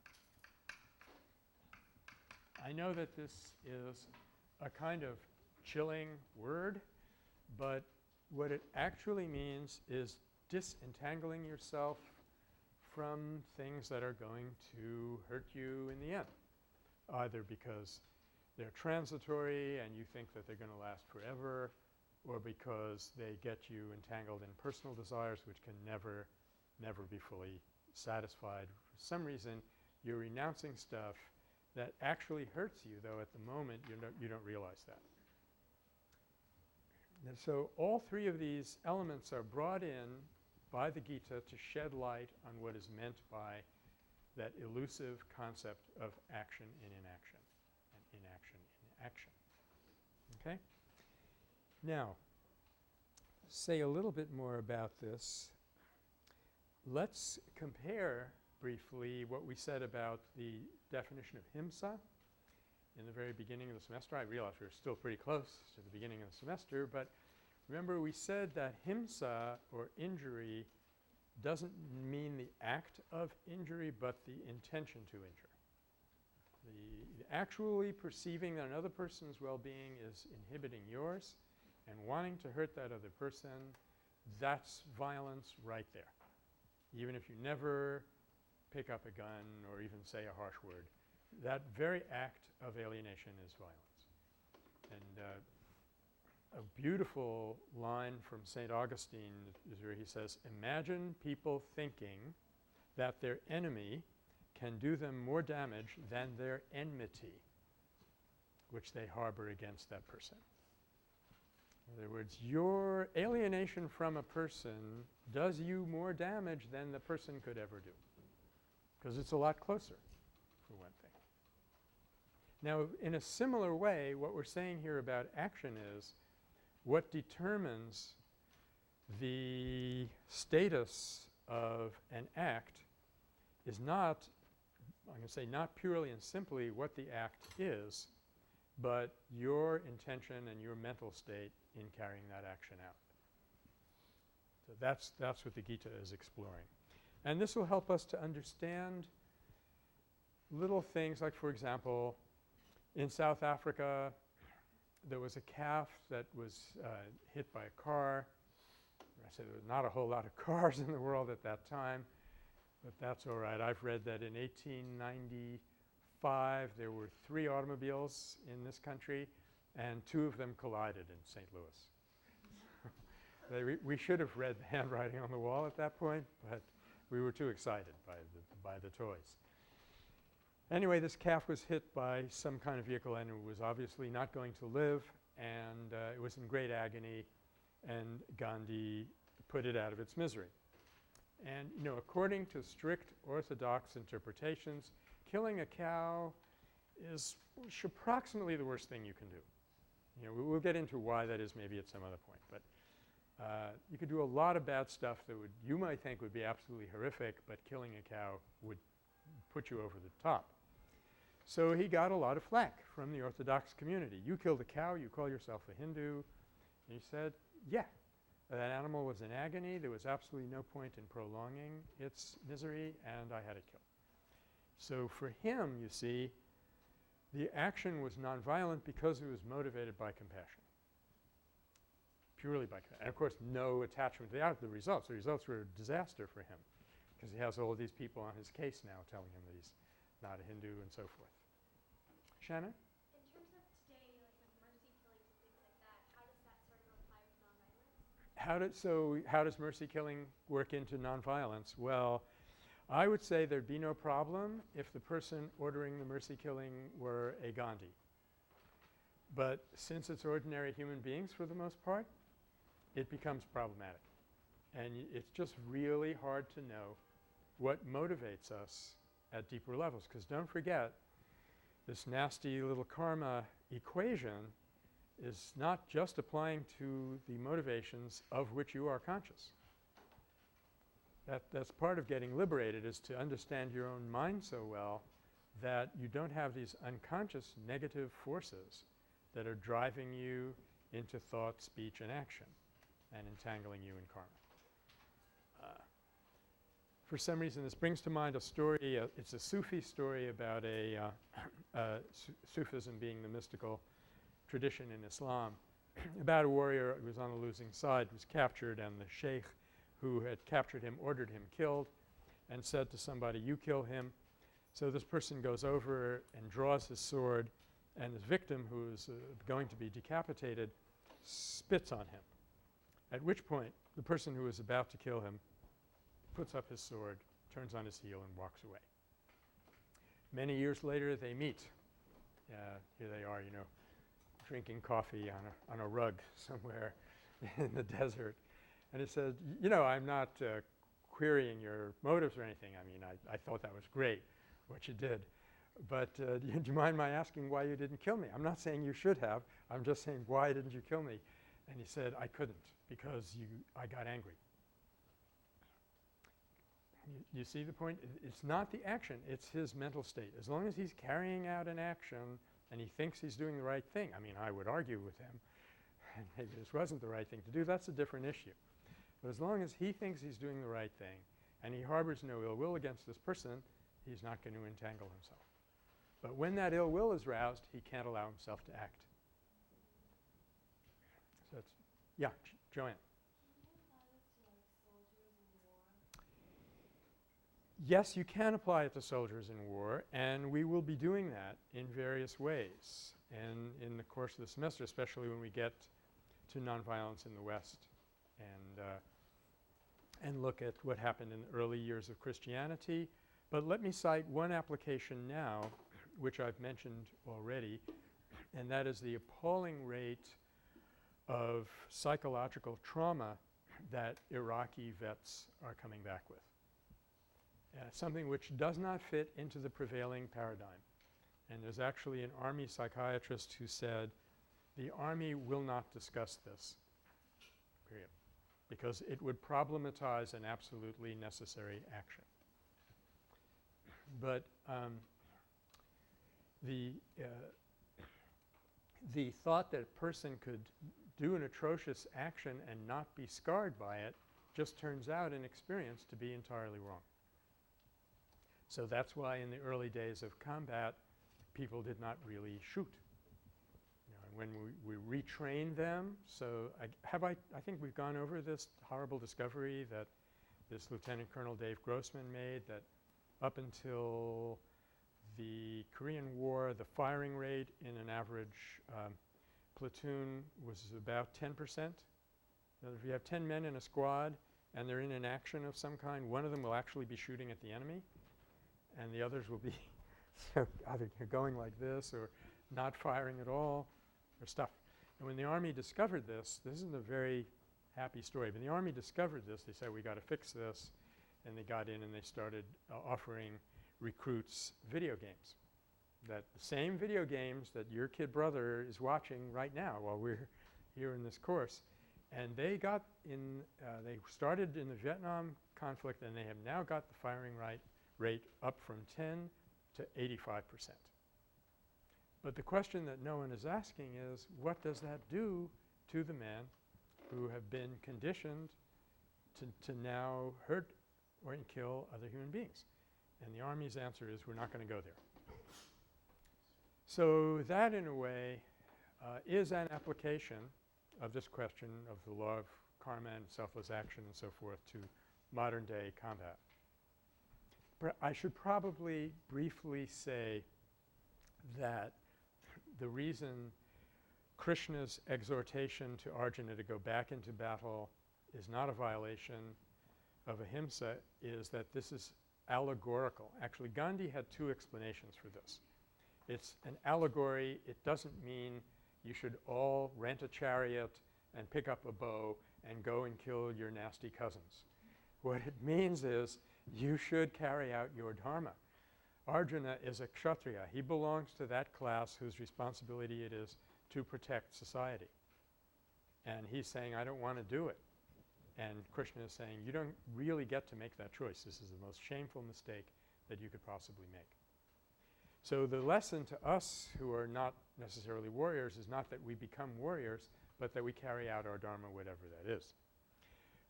I know that this is a kind of chilling word, but what it actually means is disentangling yourself from things that are going to hurt you in the end, either because they're transitory and you think that they're going to last forever, or because they get you entangled in personal desires which can never be fully satisfied. For some reason, you're renouncing stuff that actually hurts you, though at the moment you don't realize that. And so all three of these elements are brought in by the Gita to shed light on what is meant by that elusive concept of action in inaction and inaction in action. Okay? Now, say a little bit more about this. Let's compare briefly what we said about the definition of himsa in the very beginning of the semester. I realize we're still pretty close to the beginning of the semester, but remember we said that himsa or injury doesn't mean the act of injury but the intention to injure. The actually perceiving that another person's well-being is inhibiting yours and wanting to hurt that other person, that's violence right there. Even if you never pick up a gun or even say a harsh word, that very act of alienation is violence. And a beautiful line from St. Augustine is where he says, imagine people thinking that their enemy can do them more damage than their enmity, which they harbor against that person. In other words, your alienation from a person does you more damage than the person could ever do, because it's a lot closer, for one thing. Now, in a similar way, what we're saying here about action is what determines the status of an act is not, I'm going to say not purely and simply what the act is, but your intention and your mental state in carrying that action out. So that's what the Gita is exploring. And this will help us to understand little things like, for example, in South Africa there was a calf that was hit by a car. I say there was not a whole lot of cars in the world at that time, but that's all right. I've read that in 1895 there were 3 automobiles in this country and 2 of them collided in St. Louis. We should have read the handwriting on the wall at that point, but we were too excited by the toys. Anyway, this calf was hit by some kind of vehicle and it was obviously not going to live, and it was in great agony, and Gandhi put it out of its misery. And, you know, according to strict orthodox interpretations, killing a cow is approximately the worst thing you can do. You know, we'll get into why that is maybe at some other point, but you could do a lot of bad stuff that would you might think would be absolutely horrific, but killing a cow would put you over the top. So he got a lot of flack from the Orthodox community. You killed a cow, you call yourself a Hindu. And he said, yeah, that animal was in agony. There was absolutely no point in prolonging its misery, and I had it killed. So for him, you see, the action was nonviolent because it was motivated by compassion, purely by compassion. And of course, no attachment to the results. The results were a disaster for him because he has all these people on his case now telling him that he's not a Hindu and so forth. Shannon? In terms of today, like with mercy killings and things like that, how does that sort of apply with nonviolence? How does mercy killing work into nonviolence? Well, I would say there'd be no problem if the person ordering the mercy killing were a Gandhi. But since it's ordinary human beings for the most part, it becomes problematic. And it's just really hard to know what motivates us at deeper levels, because don't forget, this nasty little karma equation is not just applying to the motivations of which you are conscious. That's part of getting liberated, is to understand your own mind so well that you don't have these unconscious negative forces that are driving you into thought, speech, and action and entangling you in karma. For some reason, this brings to mind a story. It's a Sufi story about Sufism being the mystical tradition in Islam, about a warrior who was on the losing side, was captured, and the Sheikh who had captured him ordered him killed and said to somebody, you kill him. So this person goes over and draws his sword, and his victim, who is going to be decapitated, spits on him, at which point the person who was about to kill him puts up his sword, turns on his heel, and walks away. Many years later, they meet. Here they are, you know, drinking coffee on a rug somewhere in the desert. And he said, you know, I'm not querying your motives or anything. I mean, I thought that was great, what you did. But do you mind my asking why you didn't kill me? I'm not saying you should have. I'm just saying, why didn't you kill me? And he said, I couldn't because I got angry. You see the point? It's not the action. It's his mental state. As long as he's carrying out an action and he thinks he's doing the right thing, I mean, I would argue with him, and maybe this wasn't the right thing to do, that's a different issue. But as long as he thinks he's doing the right thing and he harbors no ill will against this person, he's not going to entangle himself. But when that ill will is roused, he can't allow himself to act. So it's, yeah, Joanne. Yes, you can apply it to soldiers in war, and we will be doing that in various ways. And in the course of the semester, especially when we get to nonviolence in the West and look at what happened in the early years of Christianity. But let me cite one application now, which I've mentioned already, and that is the appalling rate of psychological trauma that Iraqi vets are coming back with. Something which does not fit into the prevailing paradigm. And there's actually an Army psychiatrist who said the Army will not discuss this, period, because it would problematize an absolutely necessary action. But the thought that a person could do an atrocious action and not be scarred by it just turns out in experience to be entirely wrong. So that's why in the early days of combat, people did not really shoot. You know, and when we retrained them, so I think we've gone over this horrible discovery that this Lieutenant Colonel Dave Grossman made, that up until the Korean War, the firing rate in an average platoon was about 10%. If you have 10 men in a squad and they're in an action of some kind, one of them will actually be shooting at the enemy, and the others will be either going like this or not firing at all or stuff. And when the Army discovered this isn't a very happy story, but the Army discovered this. They said, we got to fix this, and they got in and they started offering recruits video games. That the same video games that your kid brother is watching right now while we're here in this course. And they got in, they started in the Vietnam conflict, and they have now got the firing rate up from 10 to 85%. But the question that no one is asking is, what does that do to the men who have been conditioned to now hurt or kill other human beings? And the Army's answer is, we're not going to go there. So that, in a way, is an application of this question of the law of karma and selfless action and so forth to modern-day combat. But I should probably briefly say that the reason Krishna's exhortation to Arjuna to go back into battle is not a violation of ahimsa is that this is allegorical. Actually, Gandhi had two explanations for this. It's an allegory. It doesn't mean you should all rent a chariot and pick up a bow and go and kill your nasty cousins. What it means is you should carry out your dharma. Arjuna is a kshatriya. He belongs to that class whose responsibility it is to protect society. And he's saying, I don't want to do it. And Krishna is saying, you don't really get to make that choice. This is the most shameful mistake that you could possibly make. So the lesson to us who are not necessarily warriors is not that we become warriors, but that we carry out our dharma, whatever that is.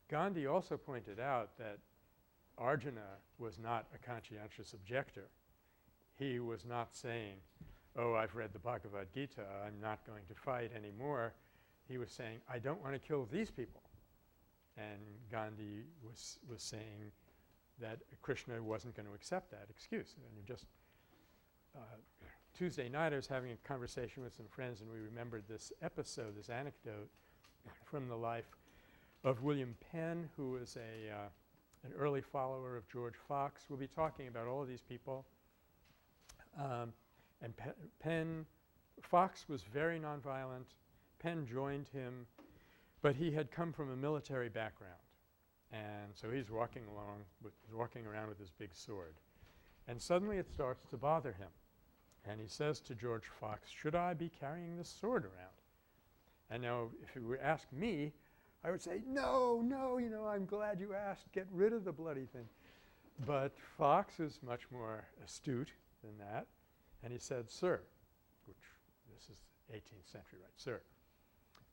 Gandhi also pointed out that Arjuna was not a conscientious objector. He was not saying, oh, I've read the Bhagavad Gita, I'm not going to fight anymore. He was saying, I don't want to kill these people. And Gandhi was saying that Krishna wasn't going to accept that excuse. And just Tuesday night I was having a conversation with some friends, and we remembered this episode, this anecdote from the life of William Penn, who was an early follower of George Fox. We'll be talking about all of these people. And Fox was very nonviolent. Penn joined him But he had come from a military background, and so he's walking around with his big sword. And suddenly it starts to bother him. And he says to George Fox, "Should I be carrying this sword around?" And now if you were to ask me, I would say, "No, no, you know, I'm glad you asked. Get rid of the bloody thing." But Fox is much more astute than that. And he said, "Sir," which this is 18th century, right? "Sir,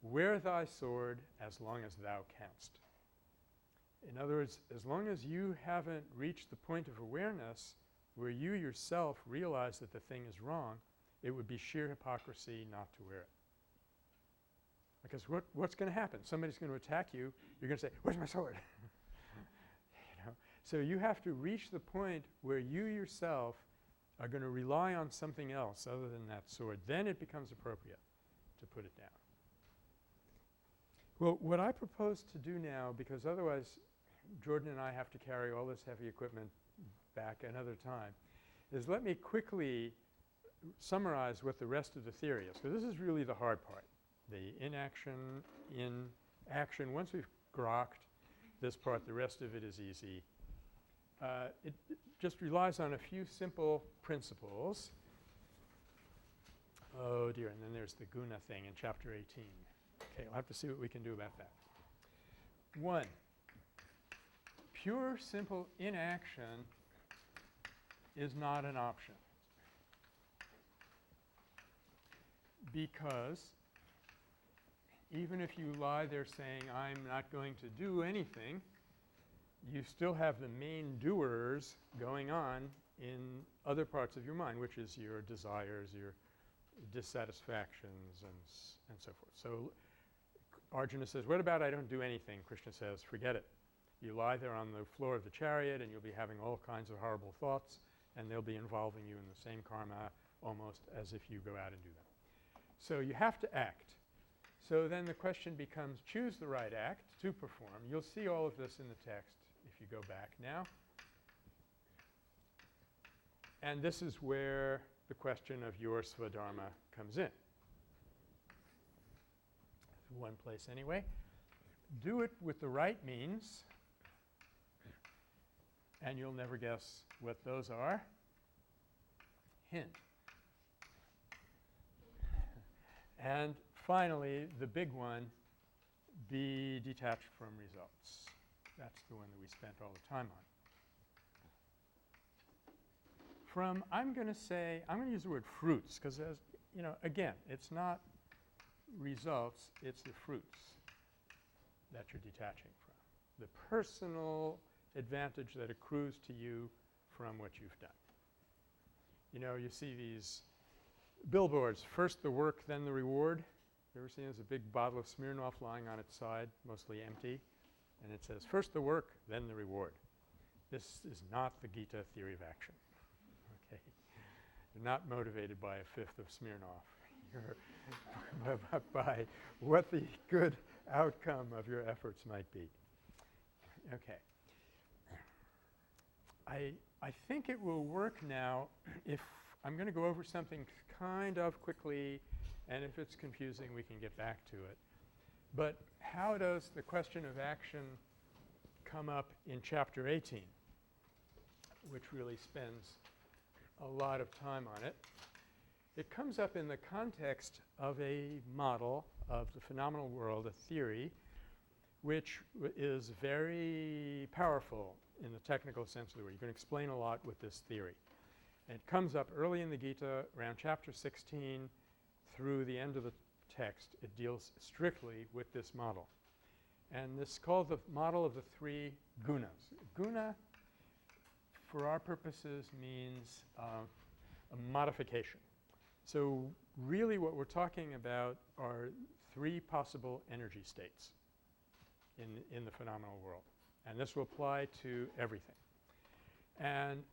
wear thy sword as long as thou canst." In other words, as long as you haven't reached the point of awareness where you yourself realize that the thing is wrong, it would be sheer hypocrisy not to wear it. Because what's going to happen? Somebody's going to attack you. You're going to say, "Where's my sword?" You know? So you have to reach the point where you yourself are going to rely on something else other than that sword. Then it becomes appropriate to put it down. Well, what I propose to do now, because otherwise Jordan and I have to carry all this heavy equipment back another time, is let me quickly summarize what the rest of the theory is. Because this is really the hard part. The inaction, in action. Once we've grokked this part, the rest of it is easy. It just relies on a few simple principles. Oh dear, and then there's the guna thing in chapter 18. Okay, we'll have to see what we can do about that. 1, pure simple inaction is not an option. Because even if you lie there saying, "I'm not going to do anything," you still have the main doers going on in other parts of your mind, which is your desires, your dissatisfactions, and so forth. So Arjuna says, "What about I don't do anything?" Krishna says, "Forget it. You lie there on the floor of the chariot and you'll be having all kinds of horrible thoughts, and they'll be involving you in the same karma almost as if you go out and do them." So you have to act. So then the question becomes, choose the right act to perform. You'll see all of this in the text if you go back now. And this is where the question of your Sva-Dharma comes in. One place anyway. Do it with the right means, and you'll never guess what those are. Hint. And finally, the big one, be detached from results. That's the one that we spent all the time on. I'm going to use the word fruits because, as you know, again, it's not results, it's the fruits that you're detaching from. The personal advantage that accrues to you from what you've done. You know, you see these billboards, first the work, then the reward. You ever seen there's a big bottle of Smirnoff lying on its side, mostly empty, and it says, first the work, then the reward. This is not the Gita theory of action. Okay? You're not motivated by a fifth of Smirnoff. You're by what the good outcome of your efforts might be. Okay. I think it will work now if I'm going to go over something kind of quickly, and if it's confusing, we can get back to it. But how does the question of action come up in chapter 18, which really spends a lot of time on it? It comes up in the context of a model of the phenomenal world, a theory, which is very powerful in the technical sense of the word. You can explain a lot with this theory. And it comes up early in the Gita, around chapter 16 through the end of the text. It deals strictly with this model. And this is called the model of the 3 gunas. Guna, for our purposes, means a modification. So really what we're talking about are 3 possible energy states in the phenomenal world. And this will apply to everything. And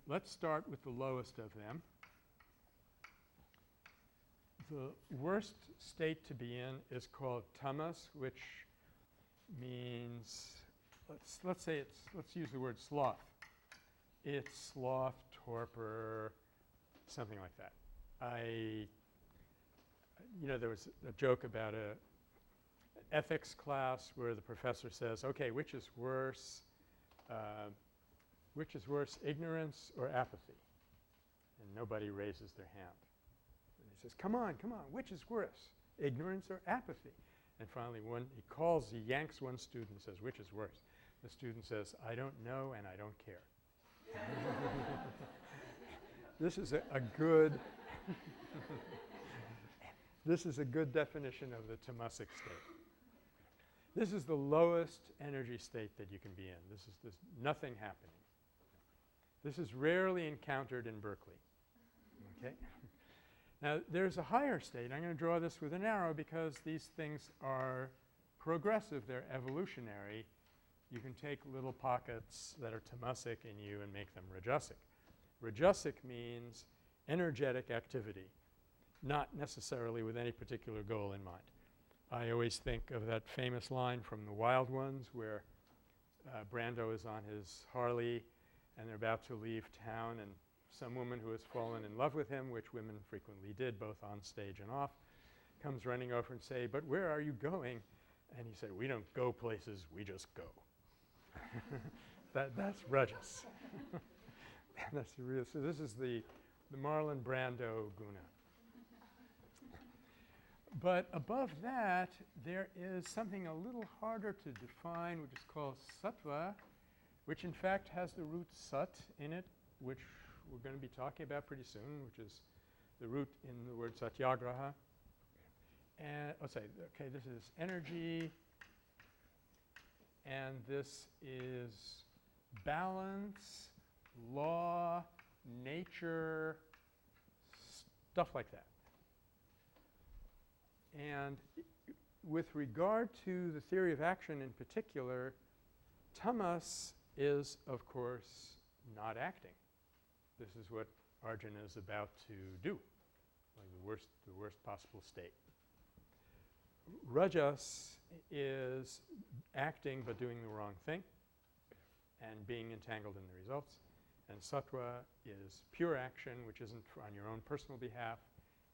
let's start with the lowest of them. The worst state to be in is called Tamas, which means, let's use the word sloth. It's sloth, torpor, something like that. There was a joke about ethics class where the professor says, okay, which is worse, ignorance or apathy? And nobody raises their hand. And he says, come on, which is worse, ignorance or apathy? And finally he yanks one student and says, which is worse? The student says, I don't know and I don't care. This is a good this is a good definition of the tamasic state. This is the lowest energy state that you can be in. This is nothing happening. This is rarely encountered in Berkeley. Okay? Now, there's a higher state. I'm going to draw this with an arrow because these things are progressive. They're evolutionary. You can take little pockets that are tamasic in you and make them rajasic. Rajasic means energetic activity, not necessarily with any particular goal in mind. I always think of that famous line from The Wild Ones where Brando is on his Harley and they're about to leave town, and some woman who has fallen in love with him, which women frequently did both on stage and off, comes running over and say, but where are you going? And he said, we don't go places, we just go. That's Rajas. That's the real. So this is the Marlon Brando Guna. But above that, there is something a little harder to define, which is called Satva, which in fact has the root Sat in it, which we're going to be talking about pretty soon, which is the root in the word Satyagraha. And okay, this is energy, and this is balance, law, nature, stuff like that. And with regard to the theory of action in particular, tamas is, of course, not acting. This is what Arjuna is about to do, like the worst possible state. Rajas is acting but doing the wrong thing and being entangled in the results. And sattva is pure action, which isn't on your own personal behalf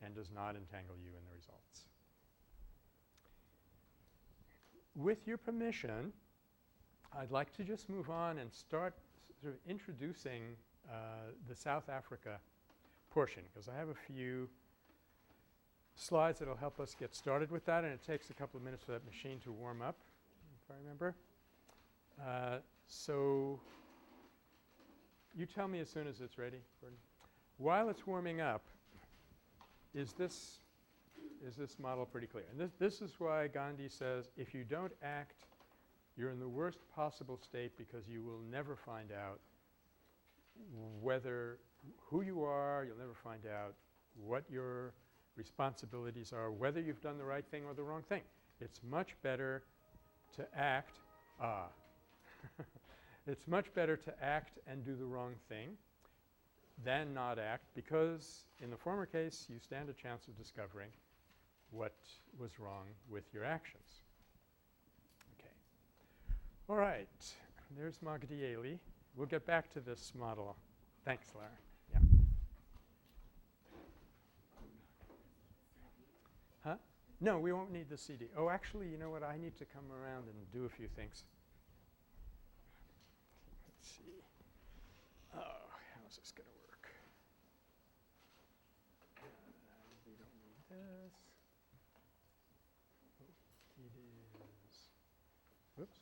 and does not entangle you in the results. With your permission, I'd like to just move on and start sort of introducing the South Africa portion, because I have a few slides that will help us get started with that, and it takes a couple of minutes for that machine to warm up, if I remember. So you tell me as soon as it's ready, Gordon. While it's warming up, is this model pretty clear? And this is why Gandhi says if you don't act, you're in the worst possible state because you will never find out who you are, you'll never find out what your responsibilities are, whether you've done the right thing or the wrong thing. It's much better to act. It's much better to act and do the wrong thing than not act, because in the former case you stand a chance of discovering what was wrong with your actions. Okay. All right. There's Magdieli. We'll get back to this model. Thanks, Lara. Yeah. Huh? No, we won't need the CD. Oh, actually, you know what? I need to come around and do a few things. Let's see. Oh, how's this going to work? We don't need this. Oh, it is. Whoops.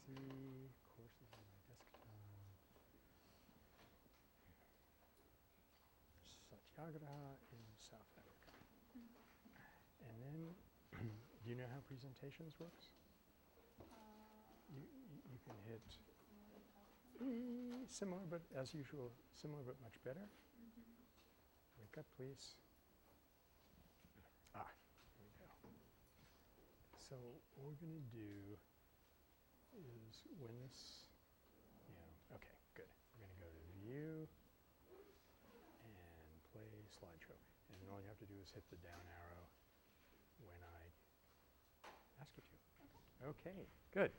See, courses on my desktop. Satyagraha in South Africa. And then, do you know how presentations works? You can hit similar, but as usual, similar but much better. Wake up, please. Here we go. So what we're going to do is when this, okay, good. We're going to go to View and play slideshow. And then all you have to do is hit the down arrow when I ask you to. Okay, good.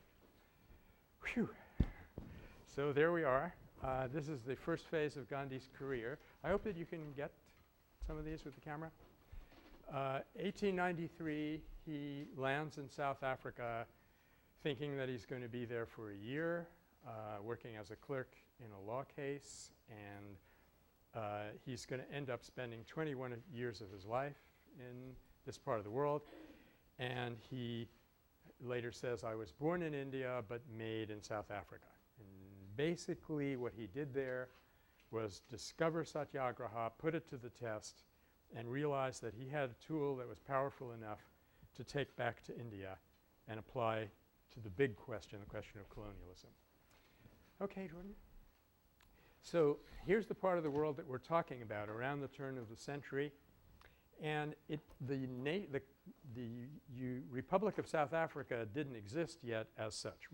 Whew. So there we are. This is the first phase of Gandhi's career. I hope that you can get some of these with the camera. 1893, he lands in South Africa thinking that he's going to be there for a year, working as a clerk in a law case, and he's going to end up spending 21 years of his life in this part of the world. And he later says, I was born in India but made in South Africa. And basically what he did there was discover Satyagraha, put it to the test, and realize that he had a tool that was powerful enough to take back to India and apply to the big question, the question of colonialism. Okay, Jordan. So here's the part of the world that we're talking about around the turn of the century. And the Republic of South Africa didn't exist yet as such.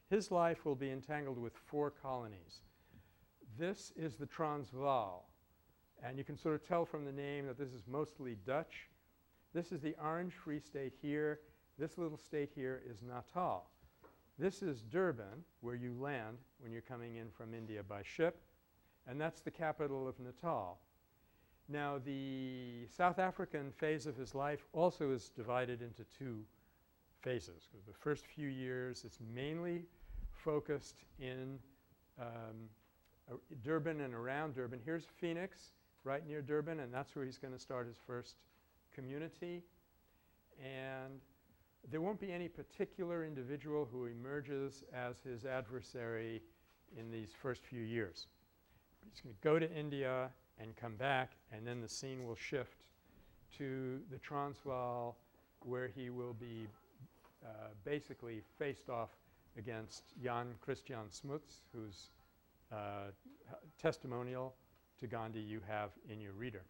His life will be entangled with 4 colonies. This is the Transvaal. And you can sort of tell from the name that this is mostly Dutch. This is the Orange Free State here. This little state here is Natal. This is Durban, where you land when you're coming in from India by ship. And that's the capital of Natal. Now, the South African phase of his life also is divided into 2 phases. The first few years, it's mainly focused in Durban and around Durban. Here's Phoenix, right near Durban, and that's where he's going to start his first community. And there won't be any particular individual who emerges as his adversary in these first few years. He's going to go to India and come back, and then the scene will shift to the Transvaal, where he will be basically faced off against Jan Christian Smuts, whose testimonial to Gandhi you have in your reader.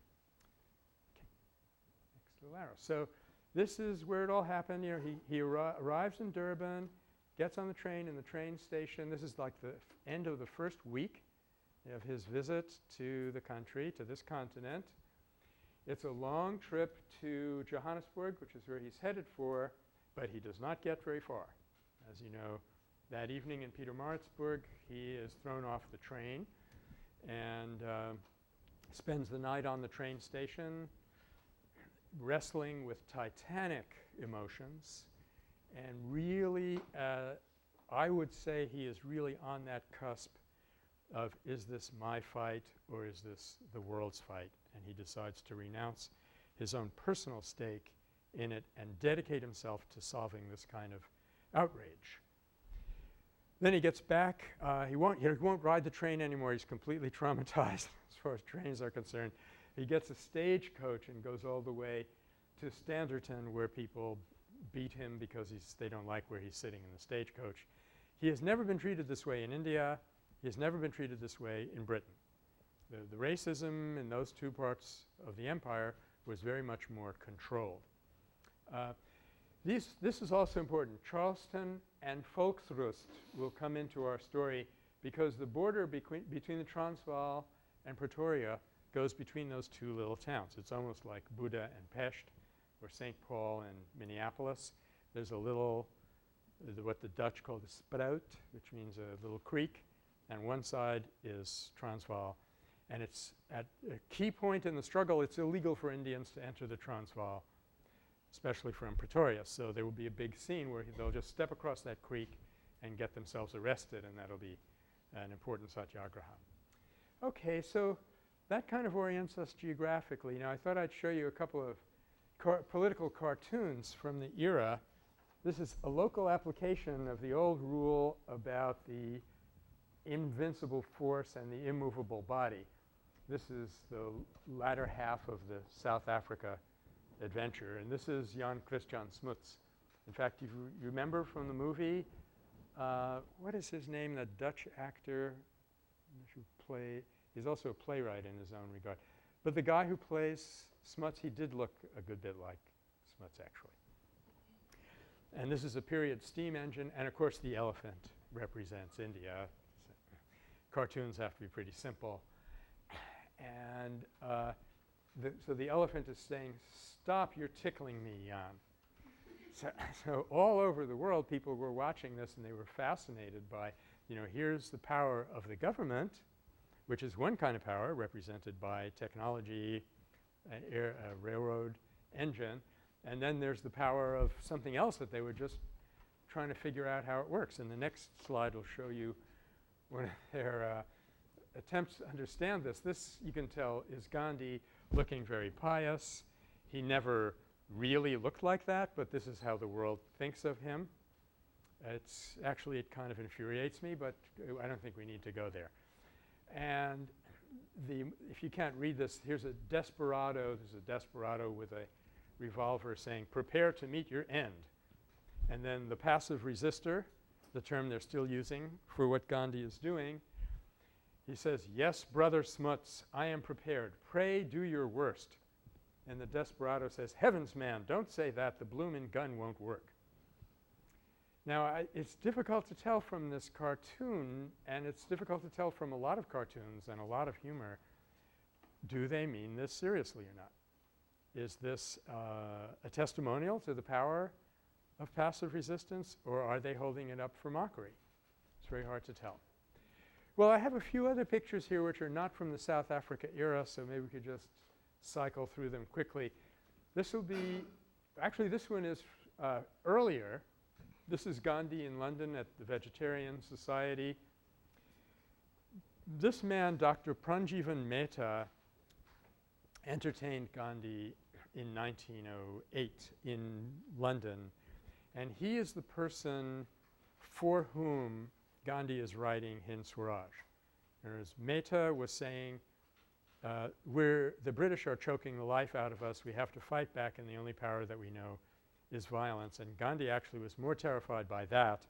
Okay. Next little arrow. So this is where it all happened. You know, he arrives in Durban, gets on the train in the train station. This is like the end of the first week of his visit to the country, to this continent. It's a long trip to Johannesburg, which is where he's headed for, but he does not get very far. As you know, that evening in Pietermaritzburg, he is thrown off the train and spends the night on the train station wrestling with titanic emotions. And really, I would say he is really on that cusp of, is this my fight or is this the world's fight? And he decides to renounce his own personal stake in it and dedicate himself to solving this kind of outrage. Then he gets back. He won't ride the train anymore. He's completely traumatized as far as trains are concerned. He gets a stagecoach and goes all the way to Standerton, where people beat him because they don't like where he's sitting in the stagecoach. He has never been treated this way in India. He has never been treated this way in Britain. The racism in those 2 parts of the empire was very much more controlled. This is also important. Charleston and Volksrust will come into our story because the border between the Transvaal and Pretoria goes between those 2 little towns. It's almost like Buda and Pest or St. Paul and Minneapolis. There's a little, what the Dutch call the sprout, which means a little creek, and one side is Transvaal. And it's at a key point in the struggle, it's illegal for Indians to enter the Transvaal, especially from Pretoria. So there will be a big scene where they'll just step across that creek and get themselves arrested, and that'll be an important Satyagraha. Okay, so that kind of orients us geographically. Now, I thought I'd show you a couple of political cartoons from the era. This is a local application of the old rule about the invincible force and the immovable body. This is the latter half of the South Africa adventure, and this is Jan Christian Smuts. In fact, you remember from the movie, what is his name, the Dutch actor who played, he's also a playwright in his own regard. But the guy who plays Smuts, he did look a good bit like Smuts, actually. And this is a period steam engine, and of course the elephant represents India. Cartoons have to be pretty simple. And so the elephant is saying, stop, you're tickling me, Jan. So all over the world, people were watching this, and they were fascinated by, you know, here's the power of the government, which is one kind of power represented by technology a railroad engine. And then there's the power of something else that they were just trying to figure out how it works. And the next slide will show you one of their attempts to understand this. This, you can tell, is Gandhi looking very pious. He never really looked like that, but this is how the world thinks of him. It's actually, it kind of infuriates me, but I don't think we need to go there. And if you can't read this, here's a desperado. There's a desperado with a revolver saying, "Prepare to meet your end." And then the passive resistor, the term they're still using for what Gandhi is doing, he says, "Yes, brother Smuts, I am prepared. Pray, do your worst." And the desperado says, "Heavens, man, don't say that. The bloomin' gun won't work." Now, it's difficult to tell from this cartoon, and it's difficult to tell from a lot of cartoons and a lot of humor, do they mean this seriously or not? Is this a testimonial to the power of passive resistance, or are they holding it up for mockery? It's very hard to tell. Well, I have a few other pictures here which are not from the South Africa era, so maybe we could just cycle through them quickly. This will be – actually, this one is earlier. This is Gandhi in London at the Vegetarian Society. This man, Dr. Pranjivan Mehta, entertained Gandhi in 1908 in London, and he is the person for whom Gandhi is writing Hind Swaraj. Whereas Mehta was saying, the British are choking the life out of us. We have to fight back, and the only power that we know is violence. And Gandhi actually was more terrified by that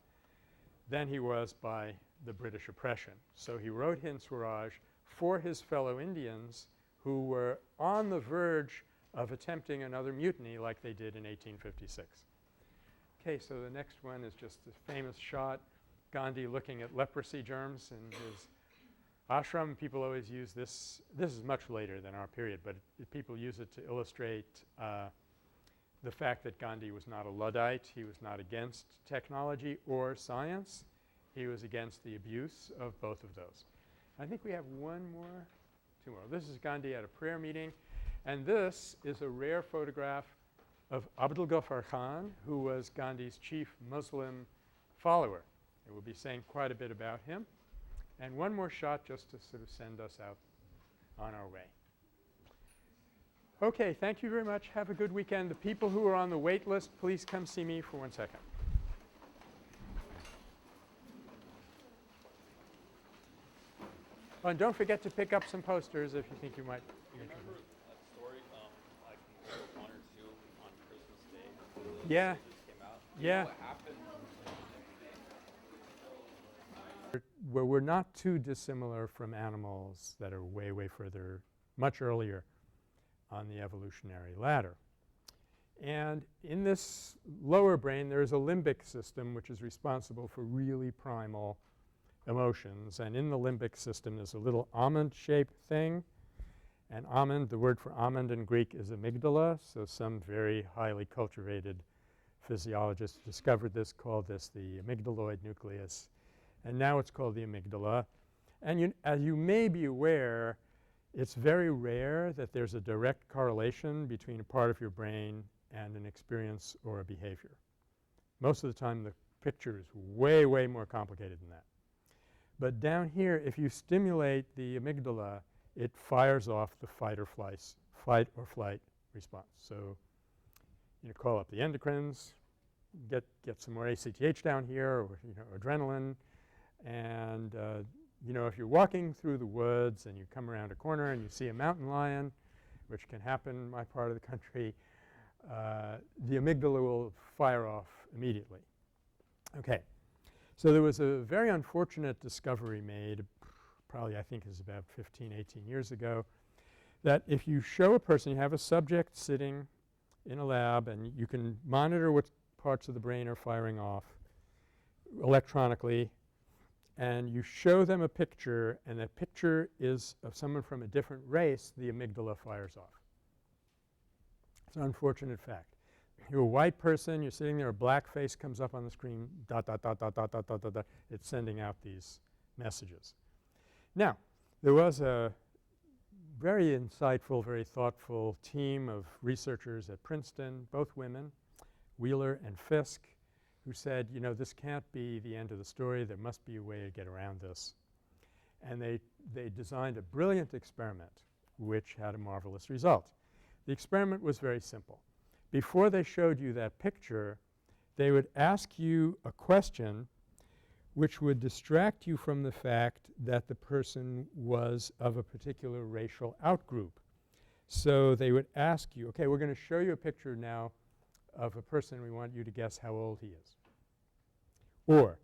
than he was by the British oppression. So he wrote Hind Swaraj for his fellow Indians who were on the verge of attempting another mutiny like they did in 1856. Okay, so the next one is just a famous shot, Gandhi looking at leprosy germs in his ashram. People always use this. This is much later than our period, but people use it to illustrate the fact that Gandhi was not a Luddite. He was not against technology or science. He was against the abuse of both of those. I think we have two more. This is Gandhi at a prayer meeting. And this is a rare photograph of Abdul Ghaffar Khan, who was Gandhi's chief Muslim follower. And we'll be saying quite a bit about him. And one more shot just to sort of send us out on our way. Okay, thank you very much. Have a good weekend. The people who are on the wait list, please come see me for 1 second. Oh, and don't forget to pick up some posters if you think you might be interested. Remember a story, like one or two on Christmas Day? Yeah. Just came out? Yeah. You know what happened? Where we're not too dissimilar from animals that are way, way further, much earlier on the evolutionary ladder. And in this lower brain, there is a limbic system which is responsible for really primal emotions. And in the limbic system, there's a little almond-shaped thing. And almond, the word for almond in Greek is amygdala. So some very highly cultivated physiologists discovered this, called this the amygdaloid nucleus. And now it's called the amygdala. And as you may be aware, it's very rare that there's a direct correlation between a part of your brain and an experience or a behavior. Most of the time, the picture is way, way more complicated than that. But down here, if you stimulate the amygdala, it fires off the fight or flight response. So you call up the endocrines, get some more ACTH down here, or adrenaline, and if you're walking through the woods and you come around a corner and you see a mountain lion, which can happen in my part of the country, the amygdala will fire off immediately. Okay. So there was a very unfortunate discovery made, probably I think is about 15, 18 years ago, that if you show a person, you have a subject sitting in a lab and you can monitor what parts of the brain are firing off electronically, and you show them a picture and that picture is of someone from a different race, the amygdala fires off. It's an unfortunate fact. You're a white person, you're sitting there, a black face comes up on the screen, dot, dot, dot, dot, dot, dot, dot, dot, dot. It's sending out these messages. Now, there was a very insightful, very thoughtful team of researchers at Princeton, both women, Wheeler and Fisk, who said, you know, this can't be the end of the story. There must be a way to get around this. And they designed a brilliant experiment which had a marvelous result. The experiment was very simple. Before they showed you that picture, they would ask you a question which would distract you from the fact that the person was of a particular racial outgroup. So they would ask you, okay, we're going to show you a picture now of a person. We want you to guess how old he is. Or,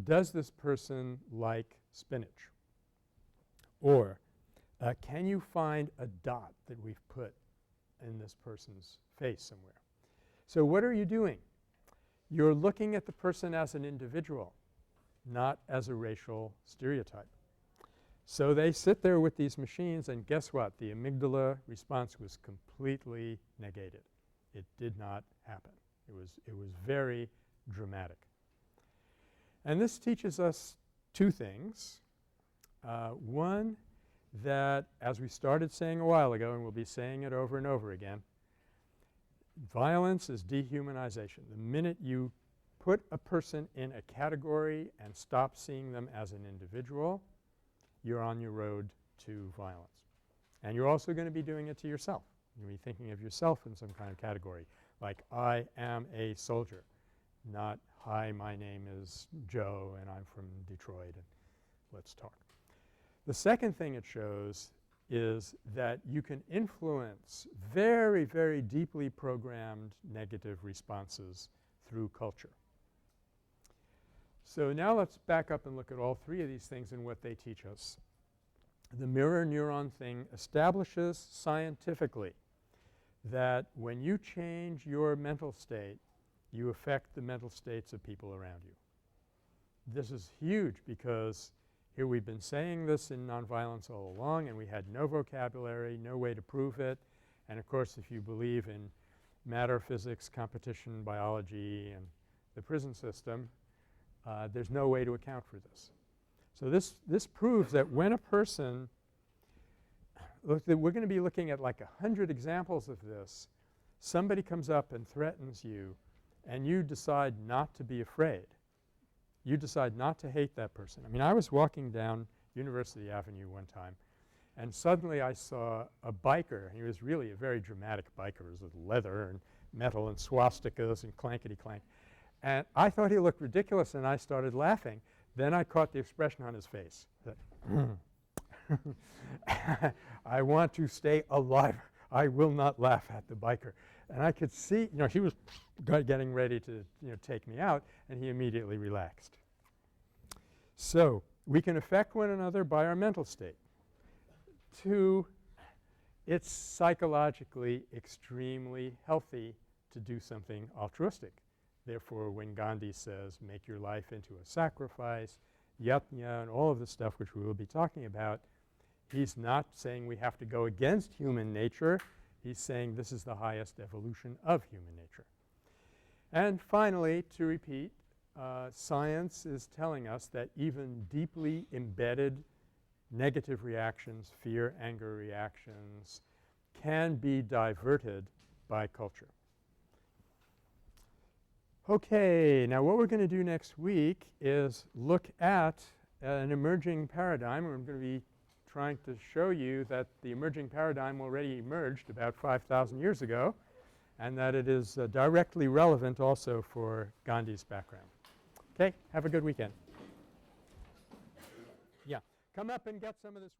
does this person like spinach? Or, can you find a dot that we've put in this person's face somewhere? So what are you doing? You're looking at the person as an individual, not as a racial stereotype. So they sit there with these machines and guess what? The amygdala response was completely negated. It did not happen. It was very dramatic. And this teaches us two things. One, that as we started saying a while ago, and we'll be saying it over and over again, violence is dehumanization. The minute you put a person in a category and stop seeing them as an individual, you're on your road to violence. And you're also going to be doing it to yourself. You're going to be thinking of yourself in some kind of category, like I am a soldier, not hi, my name is Joe and I'm from Detroit and let's talk. The second thing it shows is that you can influence very, very deeply programmed negative responses through culture. So now let's back up and look at all three of these things and what they teach us. The mirror neuron thing establishes scientifically that when you change your mental state, you affect the mental states of people around you. This is huge because here we've been saying this in nonviolence all along and we had no vocabulary, no way to prove it. And of course, if you believe in matter physics, competition, biology, and the prison system, there's no way to account for this. So this proves that when a person – look, we're going to be looking at like 100 examples of this. Somebody comes up and threatens you and you decide not to be afraid. You decide not to hate that person. I mean, I was walking down University Avenue one time and suddenly I saw a biker. He was really a very dramatic biker. He was with leather and metal and swastikas and clankety-clank. And I thought he looked ridiculous and I started laughing. Then I caught the expression on his face. I want to stay alive. I will not laugh at the biker. And I could see, you know, he was getting ready to, you know, take me out and he immediately relaxed. So we can affect one another by our mental state. Two, it's psychologically extremely healthy to do something altruistic. Therefore, when Gandhi says, make your life into a sacrifice, yatna, and all of the stuff which we will be talking about, he's not saying we have to go against human nature. He's saying this is the highest evolution of human nature. And finally, to repeat, science is telling us that even deeply embedded negative reactions, fear, anger reactions, can be diverted by culture. Okay, now what we're going to do next week is look at an emerging paradigm. We're going to be trying to show you that the emerging paradigm already emerged about 5,000 years ago and that it is directly relevant also for Gandhi's background. Okay, have a good weekend. Yeah, come up and get some of this.